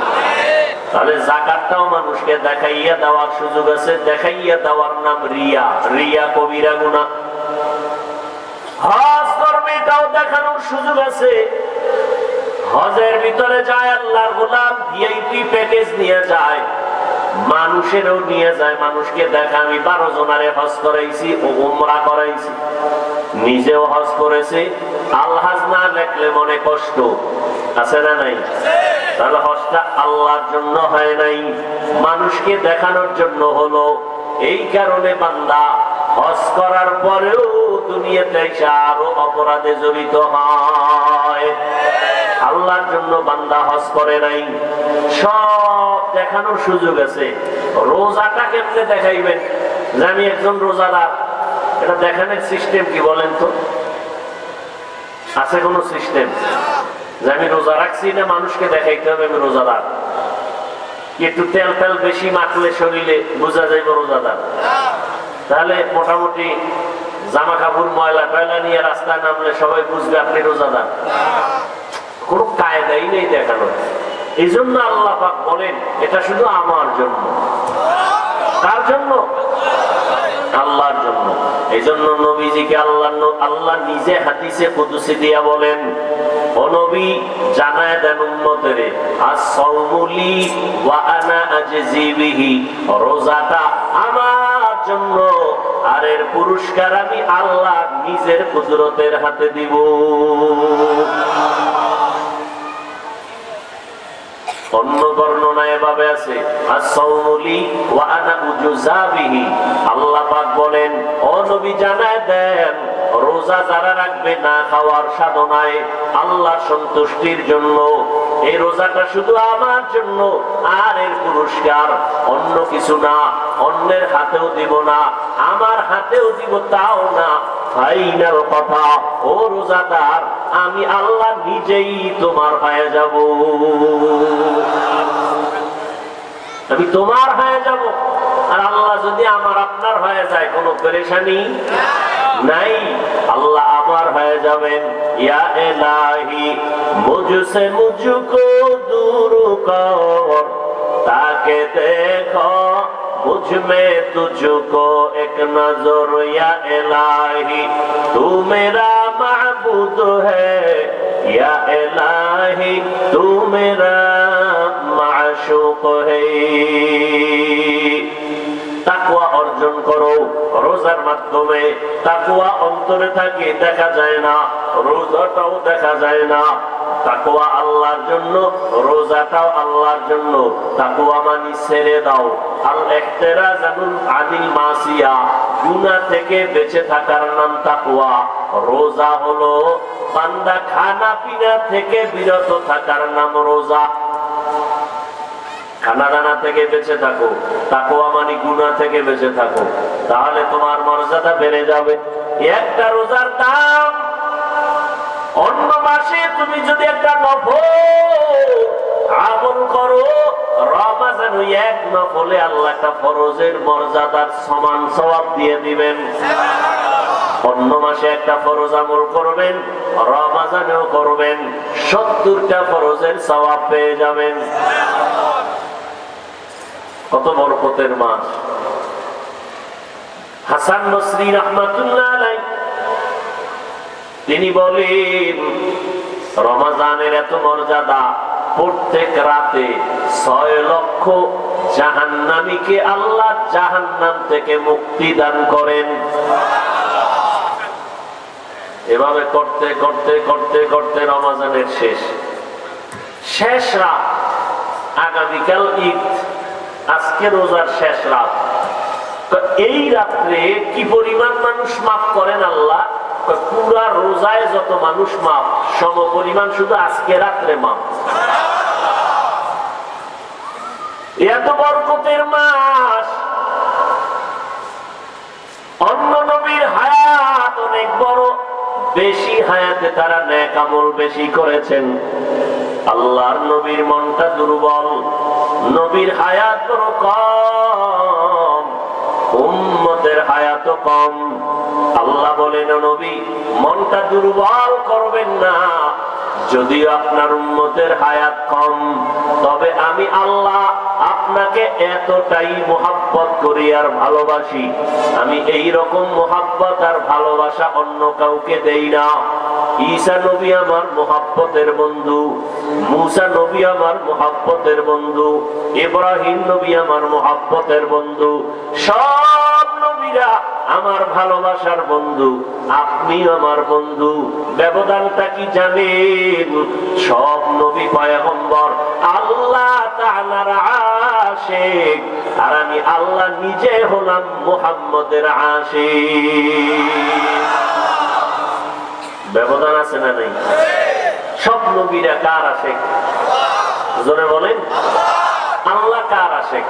তাহলে যাকাতটাও মানুষকে দেখাইয়া দেওয়ার সুযোগ আছে। দেখাইয়া দেওয়ার নাম রিয়া। রিয়া কবিরা গুনাহ। হজ করবে, এটাও দেখানোর সুযোগ আছে। হজের ভিতরে যায় আল্লাহর গোলাম, ভিআইপি প্যাকেজ নিয়ে যায়, মানুষেরও নিয়ে যায়, মানুষকে দেখা আমি 12 জনারে হজ করাইছি ও উমরা করাইছি, নিজেও হজ করেছে। আলহাজ না লেখলে মনে কষ্ট আছে না নাই? তাহলে হজটা আল্লাহর জন্য হয় নাই, মানুষকে দেখানোর জন্য হলো। এই কারণে বান্দা হজ করার পরেও দুনিয়াতে এসে আরো অপরাধে জড়িত হয়। আল্লাহর জন্য বান্দা হজ করে নাই। সব দেখানোর সুযোগ আছে। রোজাটা কেমনে দেখাইবেন যে আমি একজন রোজাদার, এটা দেখানোর সিস্টেম কি বলেন তো? আছে কোন সিস্টেম যে আমি রোজা রাখছি না মানুষকে দেখাইতে হবে আমি রোজাদার? একটু তেল তেল বেশি মাখলে শরীরে বোঝা যাইব রোজাদার? তাহলে মোটামুটি জামা কাপড় ময়লা টয়লা নিয়ে রাস্তায় নামলে সবাই বুঝবে আপনি রোজাদার? কোন কায়দাই নেই দেখানো। এই জন্য আল্লাহ পাক বলেন এটা শুধু আমার জন্য। কার জন্য? আল্লাহর জন্য। এই জন্য নবীজিকে আল্লাহ নিজে হাদিসে কুদসি দিয়া বলেন, ও নবী জানায় দেন উম্মতেরে, আস-সাওমু লি ওয়া আনা আজজি বিহি, রোজাটা আমার জন্য আর এর পুরস্কার আমি আল্লাহ নিজের কুদরতের হাতে দিব। অন্য বর্ণনায় এভাবে আছে, আস-সাওমু লি ওয়া আনা উজজা বিহি। আল্লাহ পাক বলেন, ও নবী জানায় দেন রোজা যারা রাখবে না খাওয়ার সাধনায় আল্লাহর সন্তুষ্টির জন্য, এই রোজাটা শুধু আমার জন্য আর এর পুরস্কার অন্য কিছু না, অন্যের হাতেও দিব না, আমার হাতেও দিব তাও না। ফাইনাল কথা, ও রোজাদার আমি আল্লাহ নিজেই তোমার হয়ে যাব, আমি তোমার হয়ে যাব। আর আল্লাহ যদি আমার আপনার হয়ে যায় কোনো পেরেশানি নাই, আল্লাহ আমার হয়ে যাবেন। ইয়া ইলাহি মুঝসে মুঝকো দূর কর, তাকে দেখো मुझ में तुझको एक नजर, या इलाही तू मेरा माबूद है, या इलाही तू मेरा माशूक है। তাকওয়া অর্জন করো রোজার মাধ্যমে। তাকওয়া অন্তরে থাকে, দেখা যায় না, রোজাটাও দেখা যায় না। তাকওয়া আল্লাহর জন্য, রোজাটাও আল্লাহর জন্য। তাকওয়া মানে ছেড়ে দাও, আল ইহতিরাজুল আনিল মাসিয়া, গুনাহ থেকে বেঁচে থাকার নাম তাকওয়া। রোজা হলো বান্দা খানা পিনা থেকে বিরত থাকার নাম রোজা। খানা দানা থেকে বেঁচে থাকো, তাকওয়া মানে গুনাহ থেকে বেঁচে থাকো, তাহলে তোমার মর্যাদা বেড়ে যাবে। একটা রোজার দাম অন্য মাসে তুমি যদি একটা নফল আমল করো, রমজান ওই এক নফলে আল্লাহ একটা ফরজের মর্যাদার সমান সওয়াব দিয়ে দিবেন। অন্য মাসে একটা ফরজ আমল করবেন, রমজানেও করবেন, 70টা ফরজের সওয়াব পেয়ে যাবেন। কত বরকতের মাস। হাসান বসরি রাহমাতুল্লাহ আলাইহি তিনি বলেন, রমজানের এত মর্যাদা, প্রত্যেক রাতে 6 লক্ষ জাহান্নামীকে আল্লাহ জাহান্নাম থেকে মুক্তি দান করেন। এভাবে করতে করতে করতে করতে রমজানের শেষ রাত, আগামীকাল ঈদ, আজকে রোজার শেষ রাত। এই রাত্রে কি পরিমাণ মানুষ মাফ করেন আল্লাহ? পুরা রোজায় যত মানুষ মাফ, সম পরিমাণ শুধু আজকে রাত্রে মাফ। এত বরকতের মাস। অন্য নবীর হায়াত অনেক বড়, বেশি হায়াতে তারা নেক আমল বেশি করেছেন। আল্লাহর নবীর মনটা দুর্বল, নবীর হায়াত বড় কম, উম্মতের হায়াত কম। আল্লাহ বলেন, নবী মনটা দুর্বল করবেন না। যদিও আপনার উম্মতের হায়াত কম, তবে আমি আল্লাহ আপনাকে এতটাই মোহাব্বত করি আর ভালোবাসি, আমি এই রকম মোহাব্বত আর ভালোবাসা অন্য কাউকে দেই না। ঈসা নবী আমার মোহাব্বতের বন্ধু, মুসা নবী আমার মোহাব্বতের বন্ধু, ইব্রাহিম নবী আমার মোহাব্বতের বন্ধু, সব নবীরা আমার ভালোবাসার বন্ধু, আপনি আমার বন্ধু। ব্যবধানটা কি জানেন? সব নবী পয়গম্বর আল্লাহ তাআলার আশিক, আর আমি আল্লাহ নিজে হলাম মুহাম্মদের আশিক। ব্যবধান আছে না নাই? সব নবীরা কার আশিক? জোরে বলেন, আল্লাহ কার আশিক?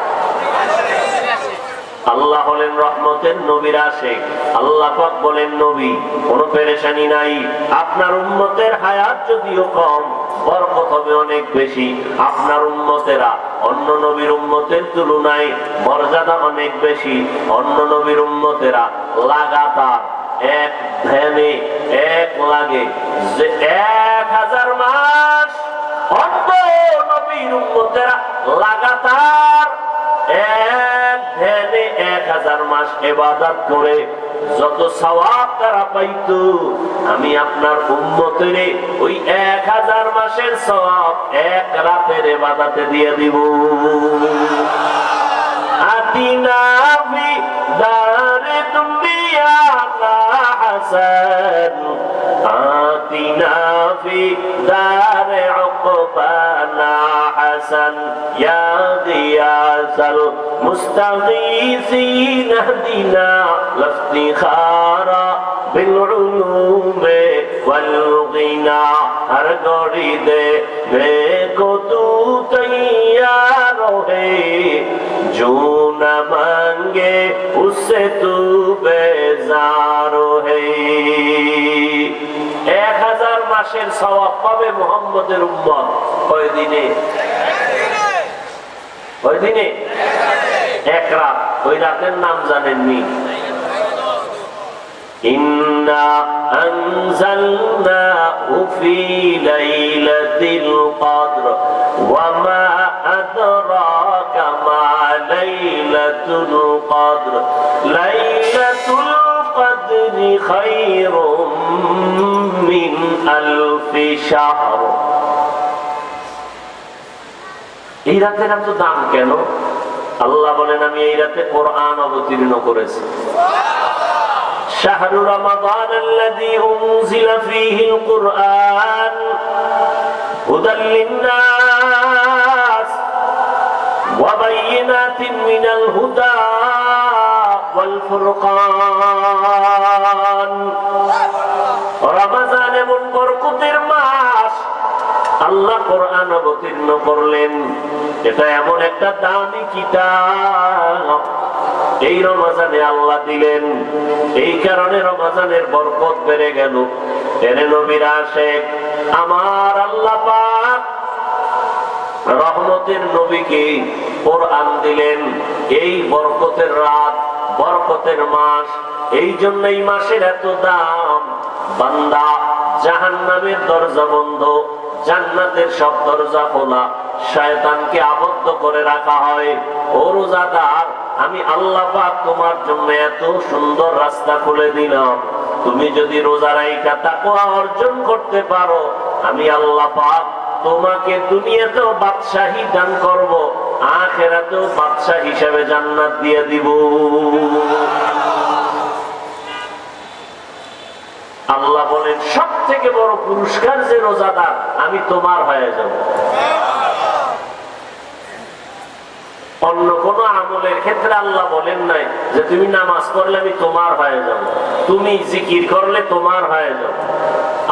আল্লাহ হলেন রহমতের নবীর আশিক। আল্লাহ পাক বলেন, নবী কোনো পেরেশানি নাই, আপনার উম্মতের হায়াত যদিও কম, বরকত হবে অনেক বেশি। আপনার উম্মতেরা অন্য নবীর উম্মতের তুলনায় মর্যাদা অনেক বেশি। অন্য নবীর উম্মতেরা লাগাতার এক ধ্যানে এক লাগে যে 1000 মাস, অন্য নবীর উম্মতেরা লাগাতার এক ধ্যানে 1000 মাস ইবাদত করে যত সওয়াব তারা পাইতো, আমি আপনার উম্মতের ওই 1000 মাসের সওয়াব এক রাতের ইবাদতে দিয়ে দিব। আতিনা ফি দারে দুনিয়া না হাসান, আতিনা ফি দারে উকবানা হাসান, ইয়া গিয়াসাল মুস্তাগীসিন ইহদিনা লাফতিখারা বিল উলুমে ওয়াল গিনা। হর গড়ি দে দেখো তু তৈয়ার হে, जो न मांगे उससे तू बेजार है। 1000 মাসের সওয়াব পাবে মুহাম্মদের উম্মত কয় দিনে? কয় দিনে? এক রাত। ওই রাতের নাম জানেননি? ইন্না আনজালনাহু ফি লাইলাতিল কদর ওয়া মা আদরাকা মা লাইলাতুল কদর, লাইলাতুল কদরি খায়রুম মিন আলফি শাহর। এই রাতের এত দাম কেন? আল্লাহ বলেন, আমি এই রাতে কোরআন অবতীর্ণ করেছি। শাহরু রমাদান আল্লাযী উনজিলা ফীহিল কুরআন হুদাল লিন-নাস ওয়া বায়িনাতিন মিনাল হুদা ওয়াল ফুরকান। রমজান এমন বরকতের মাস, আল্লাহ কোরআন অবতীর্ণ করলেন। এটা এমন একটা দামি কিতাব, এই রমজানে আল্লাহ দিলেন। এই কারণে রমজানের বরকত বেড়ে গেল। এরে নবীর আশিক, আমার আল্লাহ পাক রহমতের নবীকে কোরআন দিলেন। এই বরকতের রাত, বরকতের মাস, এই জন্য এই মাসের এত দাম। বান্দা, জাহান্নামের দরজা বন্ধ, জান্নাতের সব দরজা খোলা, শয়তানকে আবদ্ধ করে রাখা হয়। ও রোজাদার, আমি আল্লাহ পাক তোমার জন্য এত সুন্দর রাস্তা খুলে দিলাম। তুমি যদি রোজা রাইখা তাকওয়া অর্জন করতে পারো, আমি আল্লাহ পাক তোমাকে দুনিয়াতেও বাদশাহী দান করব, আখিরাতেও বাদশাহ হিসেবে জান্নাত দিয়ে দিব। আল্লাহ বলেন সব থেকে বড় পুরস্কার যে রোজাদার, আমি তোমার হয়ে যাব। অন্য কোন আমলের ক্ষেত্রে আল্লাহ বলেন নাই যে তুমি নামাজ পড়লে আমি তোমার হয়ে যাব, তুমি জিকির করলে তোমার হয়ে যাব।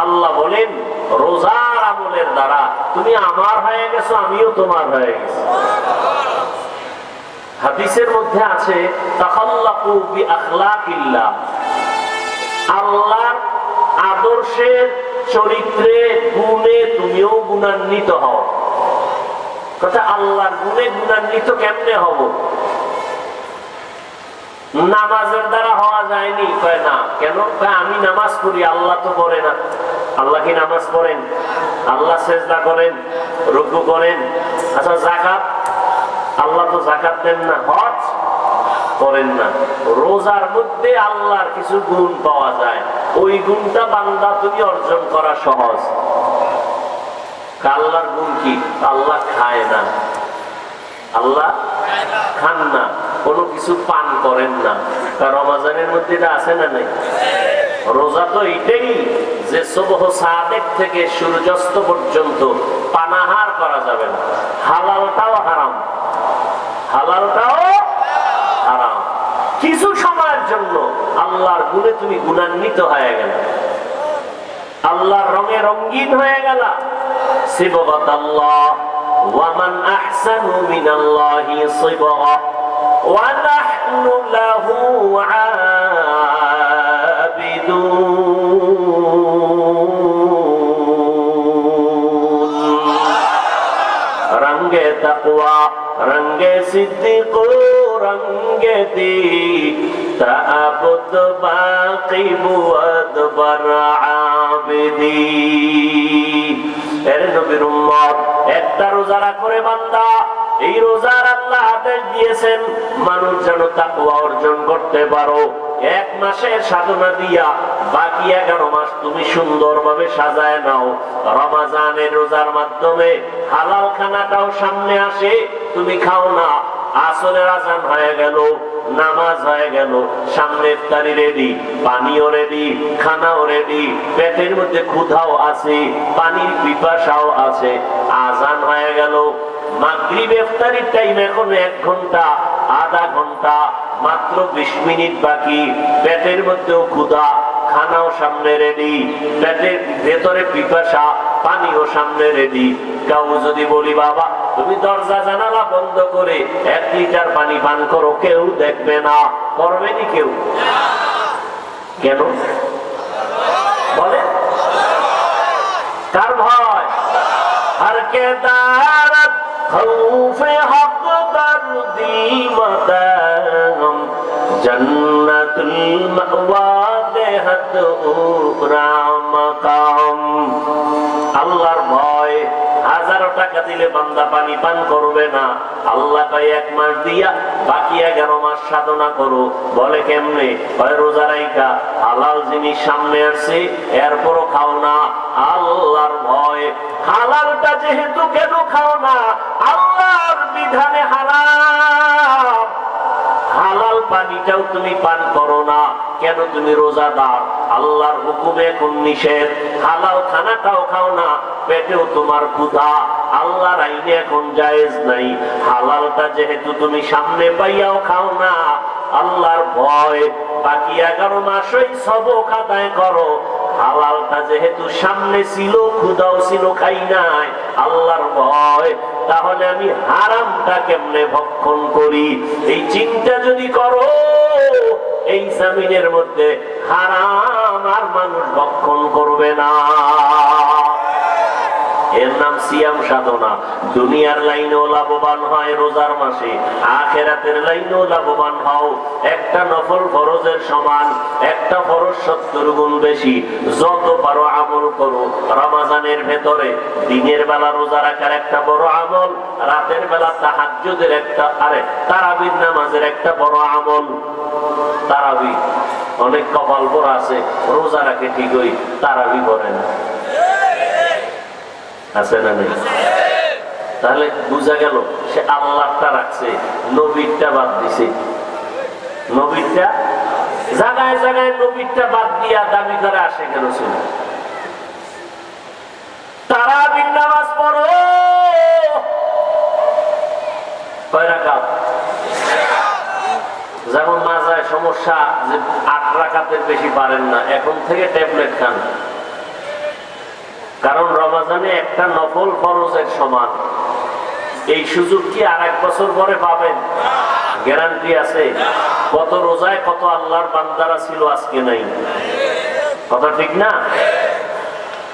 আল্লাহ বলেন রোজার আমলের দ্বারা তুমি আমার হয়ে গেছো, আমিও তোমার হয়ে গেছি। হাদিসের মধ্যে আছে তাখাল্লাকু বিআখলাকিল্লাহ, আল্লাহর আদর্শের চরিত্রে গুণে তুমিও গুণান্বিত হও। কথা আল্লাহর গুণে গুণান্বিত কেমনে হব? নামাজের দ্বারা হওয়া যায়নি। কয় না, কেন? আমি নামাজ পড়ি, আল্লাহ তো পড়ে না। আল্লাহ কি নামাজ পড়েন? আল্লাহ সেজদা করেন, রুকু করেন। আচ্ছা যাকাত, আল্লাহ তো যাকাত দেন না। হজ করেন না। রোজার মধ্যে আল্লাহর কিছু গুণ পাওয়া যায়, ওই গুণটা বান্দা তুমি অর্জন করা সহজ। আল্লাহর গুণ কি? আল্লাহ খায় না, আল্লাহ খান না, কোনো কিছু পান করেন না। রমজানের মধ্যে এটা আছে না নাই? রোজা তো এটাই যে সুবহ সাদেক থেকে সূর্যাস্ত পর্যন্ত পানাহার করা যাবে না। হালালটাও হারাম, হালালটাও হারাম। কিছু সময়ের জন্য আল্লাহর গুণে তুমি গুণান্বিত হয়ে গেল, আল্লাহর রঙে রঙিন হয়ে গেল। সিবগাতাল্লাহ ওয়া মান আহসানু মিনাল্লাহি সিবগা ওয়া নাহনু লাহু আবিদুন। রঙ্গে তাকওয়া রঙ্গে সিদ্দিক রঙ্গে দি তাআবুদ বাকি বুয়াদ বারআবিদি। এর নবীর উম্মত, একটা রোজা করে বান্দা, এই রোজার আল্লাহ আদেশ দিয়েছেন মানুষ যেন তাকওয়া অর্জন করতে পারো। এক মাসের সাধনা দিয়া বাকি 11 মাস তুমি সুন্দরভাবে সাজায় নাও। রমজানের রোজার মাধ্যমে হালাল খানাটাও সামনে আসে, তুমি খাও না। আসরের আজান হয়ে গেল, নামাজ হয়ে গেল, সামনে ইফতারি রেডি, পানিও রেডি, খানাও রেডি, পেটের মধ্যে ক্ষুধাও আছে, পানির পিপাসাও আছে। আজান হয়ে গেল, মাগরিব ইফতারির টাইম এখন 1 ঘন্টা, আধা ঘন্টা, মাত্র 20 মিনিট বাকি। পেটের মধ্যেও ক্ষুধা, খানাও সামনে রেডি, পেটের ভেতরে পিপাসা, পানিও সামনে রেডি। কেউ যদি বলি বাবা তুমি দরজা জানালা বন্ধ করে 1 লিটার পানি পান করো, কেউ দেখবে না, করবে নি কেউ? কেন বলে? কার ভয়? হর কে দারত খৌফে হক দরদি মতাম জন্নতুল মাওয়া দেহত উরামাকাম। আল্লাহর ভয়, 1000 টাকা দিলে বান্দা পানি পান করবে না। আল্লাহ কয় 1 মাস দিয়া বাকি 11 মাস সাধনা করো। বলে কেমনে? কয় রোজা রাইখা, হালাল জিনিস সামনে আসছে এরপরও খাও না, আল্লাহর ভয়। হালালটা যেহেতু কেন খাও না? আল্লাহর বিধানে হারাম। হালাল পানিটাও তুমি পান করো না, কেন? তুমি রোজাদার, আল্লাহর হুকুমে কোন নিষেধ। হালাল খানাটাও খাও না, পেটেও তোমার ক্ষুধা, আল্লাহর আইনে এখন জায়েজ নাই। হালালটা যেহেতু তুমি সামনে পাইয়াও খাও না, আল্লাহর ভয়। বাকি 11 মাসই সবক আদায় করো। হালালটা যেহেতু সামনে ছিল, ক্ষুধাও ছিল, খাই নাই, আল্লাহর ভয়। তাহলে আমি হারামটা কেমনে ভক্ষণ করি? এই চিন্তা যদি করো, এই জমিনের মধ্যে হারাম আর মানুষ ভক্ষণ করবে না। এর নাম সিয়াম সাধনা। দুনিয়ার লাইনেও লাভবান হয় রোজার মাসে, আখিরাতের লাইনেও লাভবান হও। একটা নফল ফরজের সমান, একটা ফরজ 70 গুণ বেশি। যত পারো আমল করো। রমজানের ভেতরে দিনের বেলা রোজা রাখার একটা বড় আমল, রাতের বেলা তাহাজ্জুদের একটা, তারাবির নামাজের একটা বড় আমল। তারাবি অনেক কপাল পরা আছে, রোজা রাখে ঠিকই, তারাবি করে না। আছে না নেই? তাহলে বোঝা গেল সে আল্লাহটা রাখছে, নবীরটা বাদ দিছে। নবীরটা জায়গায় জায়গায় নবীরটা বাদ দিয়া দাবি করে আসে কেন ছিল? তারাবির নামাজ পড়ো কয় রাকাত? যেমন মাজায় সমস্যা যে 8 রাকাতের বেশি পারেন না, এখন থেকে ট্যাবলেট খান। কারণ রমজানে একটা নফল ফরজের সমান। এই সুযোগ কি আর 1 বছর পরে পাবেন? গ্যারান্টি আছে? কত রোজায় কত আল্লাহর বান্দারা ছিল, আজকে নাই। কথা ঠিক না?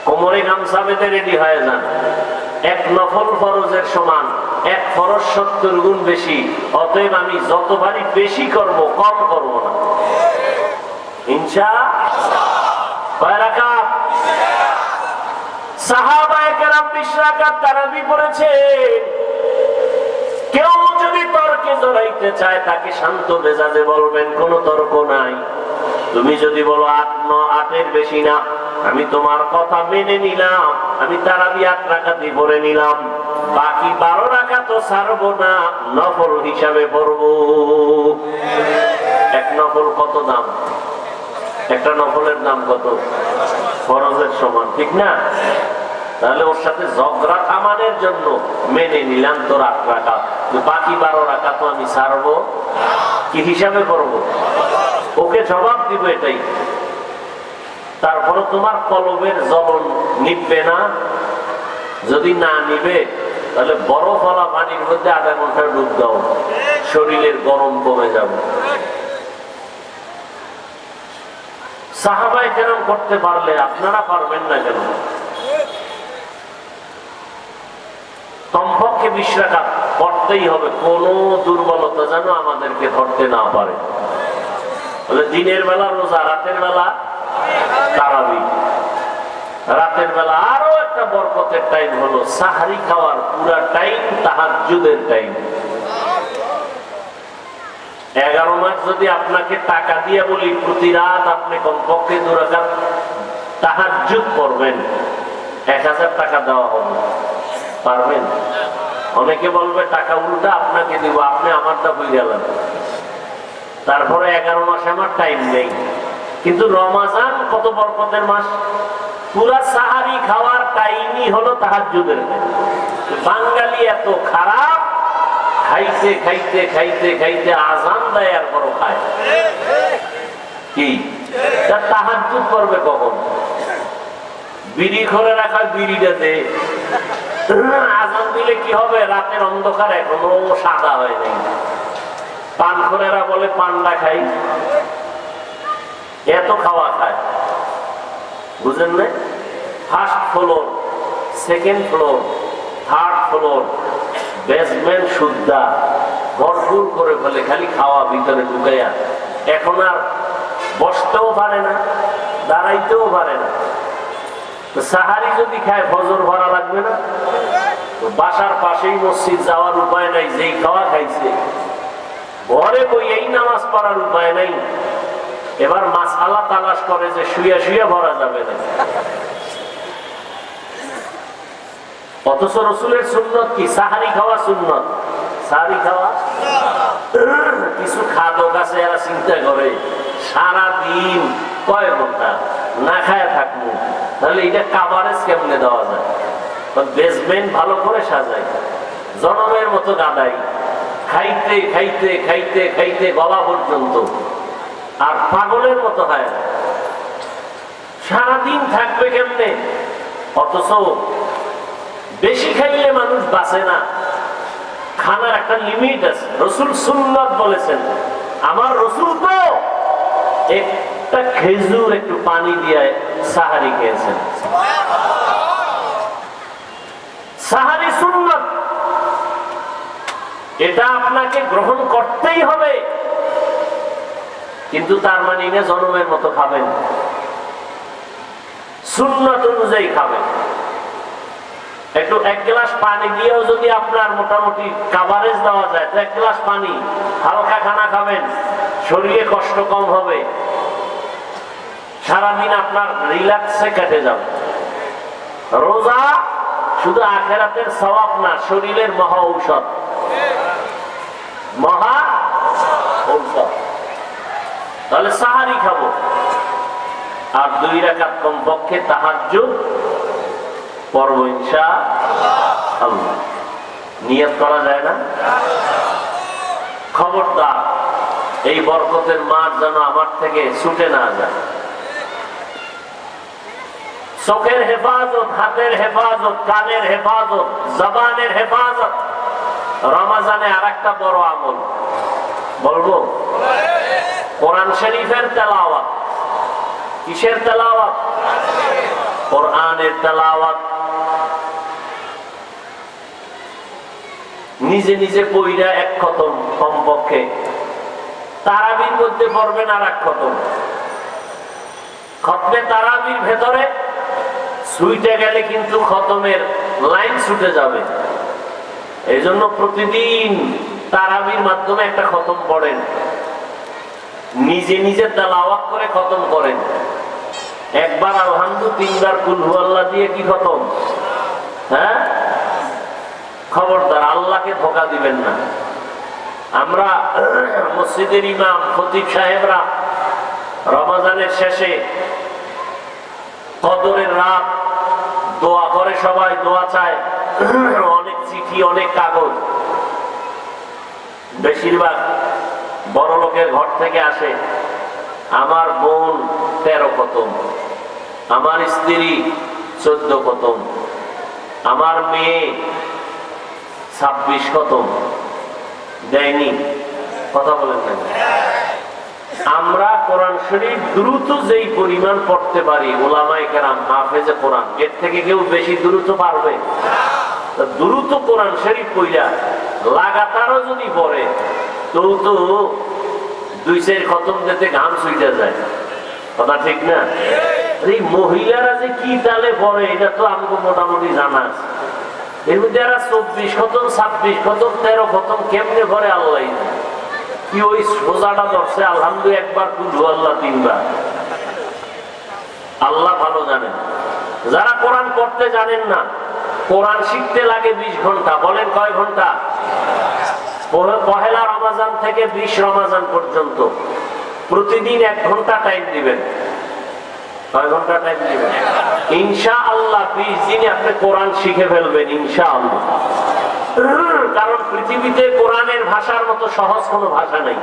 কোমরে গামছা বেঁধে রেডি হয়ে যান। এক নফল ফরজের সমান, এক ফরজ 70 গুণ বেশি। অতএব আমি যতবারই বেশি করব, কম করব না। ইনশাআল্লাহ। কয় রাকাত? সাহাবায়ে কেরাম 20 রাকাত তারাবি পড়েছেন। কেউ যদি তর্কে জড়াইতে চায় তাকে শান্ত মেজাজে বলবেন, কোনো তর্ক নাই। তুমি যদি বলো 8-9-8 বেশি না, আমি তোমার কথা মেনে নিলাম, আমি তারাবি 8 রাকাতই পড়ে নিলাম, বাকি 12 রাকাত তো ছাড়বো না, নফল হিসাবে পড়বো। এক নফল কত দাম? একটা নফলের দাম কত? ফরজের সমান, ঠিক না? তাহলে ওর সাথে ঝগড়া থামানোর জন্য মেনে নিলাম তোর 8 রাকাত, বাকি 12 রাকাত তো আমি ছাড়বো। কি হিসাবে করবো? ওকে জবাব দিব এটাই। তারপরে তোমার কলবের জ্বলন নিববে না? যদি না নিবে তাহলে বরফওয়ালা পানির মধ্যে আধা ঘন্টা ডুব দাও, শরীরের গরম কমে যাবে। সাহাবায়ে কেরাম করতে পারলে আপনারা পারবেন না কেন? কমপক্ষে 20 রাকাত পড়তেই হবে, কোন দুর্বলতা যেন আমাদেরকে ধরতে না পারে। দিনের বেলা রোজা, রাতের বেলা তারাবি। রাতের বেলা আরো একটা বরকতের টাইম হলো সাহরি খাওয়ার পুরা টাইম তাহাজ্জুদের টাইম। 11 মাস যদি আপনাকে টাকা দিয়ে বলি প্রতি রাত আপনি কমপক্ষে 2 রাকাত তাহাজ্জুদ পড়বেন, 1000 টাকা দেওয়া হবে। পারবেন? অনেকে বলবে টাকা উল্টা আপনাকে দিব, আপনি আমারটা বই গেলেন। তারপরে 11 মাসে আমার টাইম নেই। কিন্তু রমাজান কত বরকতের মাস, পুরা সাহারি খাওয়ার টাইমই হলো তাহাজ্জুদের। বাঙালি এত খারাপ, খাইতে খাইতে খাইতে খাইতে আজান দেয় আর বড় খায়। কি তাহাজ্জুদ করবে কখন? বিড়ি ঘরে রাখা বিড়িটা দে, আজান দিলে কি হবে? রাতের অন্ধকার এখনো সাদা হয় নাই। পানখোরেরা বলে পান্ডা খাই, এত খাওয়া খায়, বুঝেন না? First floor, second floor, third floor, basement সুদ্ধা ভরপুর করে ফেলে, খালি খাওয়া ভিতরে ঢুকাইয়া। এখন আর বসতেও পারে না, দাঁড়াইতেও পারে না। সাহারি যদি খায় ফজর ভরা লাগবে না? বাসার পাশেই মসজিদ, যাওয়ার উপায় নাই, যেই খাওয়া খাইছে। ঘরে বই এই নামাজ পড়ার উপায় নাই, এবার মাসআলা তালাশ করে যে শুয়ে শুয়ে ভরা যাবে না। অথচ রাসূলের সুন্নত কি? সাহারি খাওয়া সুন্নত। সাহারি খাওয়া কিছু খাদক আছে, এরা চিন্তা করে সারাদিন কয় ঘন্টা না খায় থাকবো, তাহলে এটা কাভারেজ কেমনে দেওয়া যায়? বেসমেন্ট ভালো করে সাজাই, জনমের মতো গাদাই, খাইতে খাইতে খাইতে খাইতে গলা পর্যন্ত, আর পাগলের মতো হয়। সারাদিন থাকবে কেমনে? অথচ বেশি খাইলে মানুষ বাঁচে না। খানার একটা লিমিট আছে। রাসূল সুন্নাত বলেছেন, আমার রাসূল তো একটা খেজুর একটু পানি দিয়ে সাহারি খেয়েছেন। সাহারি সুন্নাত, এটা আপনাকে গ্রহণ করতেই হবে। কিন্তু তার মানে না জনমের মতো খাবেন, সুন্নাত অনুযায়ী খাবেন। একটু 1 গ্লাস পানি দিয়েও যদি আপনার মোটামুটি কাভারেজ দেওয়া যায়, তো 1 গ্লাস পানি, হালকা খানা খাবেন, শরীরে কষ্ট কম হবে, সারাদিন আপনার রিল্যাক্সে কেটে যাবে। রোজা শুধু আখেরাতের সওয়াব না, শরীরের মহা ঔষধ, মহা ঔষধ। তাহলে সাহারি খাবো, আর 2 রাকাত কমপক্ষে তাহাজ্জুদ পড়ব ইনশাআল্লাহ। নিয়ত করা যায় না? খবরদার এই বরকতের মাঠ যেন আমার থেকে ছুটে না যায়। চোখের হেফাজত, হাতের হেফাজত, কানের হেফাজত, জবানের হেফাজত রমজানে আরেকটা বড় আমল বলবো, কোরআন শরীফের তেলাওয়াত। কিসের তেলাওয়াত? কোরআনের তেলাওয়াত। নিজে নিজে পড়া 1 খতম কমপক্ষে, তারাবির মধ্যে পড়বেন আর 1 খতম। খতমে তারাবির ভেতরে ছুটে গেলে কিন্তু খতমের লাইন ছুটে যাবে। এই জন্য প্রতিদিন তারাবির মাধ্যমে একটা খতম পড়েন, নিজে নিজে তেলাওয়াত করে খতম করেন। একবার আলহামদুলিল্লাহ, 3 বার কুল হুয়াল্লাহ দিয়ে কি খতম? হ্যাঁ, খবরদার আল্লাহকে ধোঁকা দিবেন না। আমরা মসজিদের ইমাম খতিব সাহেবরা রমজানের শেষে কদরের রাত দোয়া করে, সবাই দোয়া চায়, অনেক চিঠি, অনেক কাগজ, বেশিরভাগ বড় লোকের ঘর থেকে আসে। আমার বোন 13 খতম, আমার স্ত্রী 14 খতম, আমার মেয়ে 26 খতম। দেয়নি? কথা বলেন না। আমরা কোরআন শরীফ দ্রুত যেই পরিমাণ পড়তে পারি, উলামায়ে কেরাম হাফেজে কোরআন, এর থেকে কেউ বেশি দ্রুত পারবে? দ্রুত কোরআন শরীফ পড়া লাগাতারও যদি পড়ে তো 2-4 খতম দিতে ঘাম ছুটে যায়। কথা ঠিক না? এই মহিলারা যে কি তালে পড়ে এটা তো আমাকে মোটামুটি জানা আছে। এর মধ্যে এরা 24 খতম, 26 খতম, 13 খতম কেমনে পড়ে আল্লাহ কি। ওই সোজাটা ধরছে আলহামদুলিল্লাহ একবার, কুল আল্লাহ 3 বার। আল্লাহ ভালো জানেন। যারা কোরআন পড়তে জানেন না, কোরআন শিখতে লাগে 20 ঘন্টা। বলেন কয় ঘন্টা? পহেলা রমজান থেকে 20 রমজান পর্যন্ত প্রতিদিন 1 ঘন্টা টাইম দিবেন। কয় ঘন্টা টাইম দিবেন? ইনশাআল্লাহ 20 দিনে আপনি কোরআন শিখে ফেলবেন ইনশাআল্লাহ। কারণ পৃথিবীতে কোরআনের ভাষার মতো সহজ কোনো ভাষা নেই।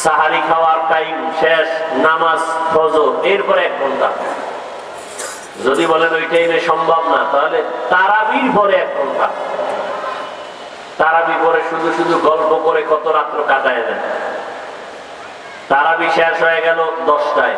সাহারি খাওয়ার টাইম শেষ, নামাজ ফজর, এরপরে 1 ঘন্টা। যদি বলেন ওই টাইমে সম্ভব না, তাহলে তারাবির পরে 1 ঘন্টা। তারাবি পরে শুধু শুধু গল্প করে কত রাত্র কাটায় দেন। তারাবি শেষ হয়ে গেল 10টায়।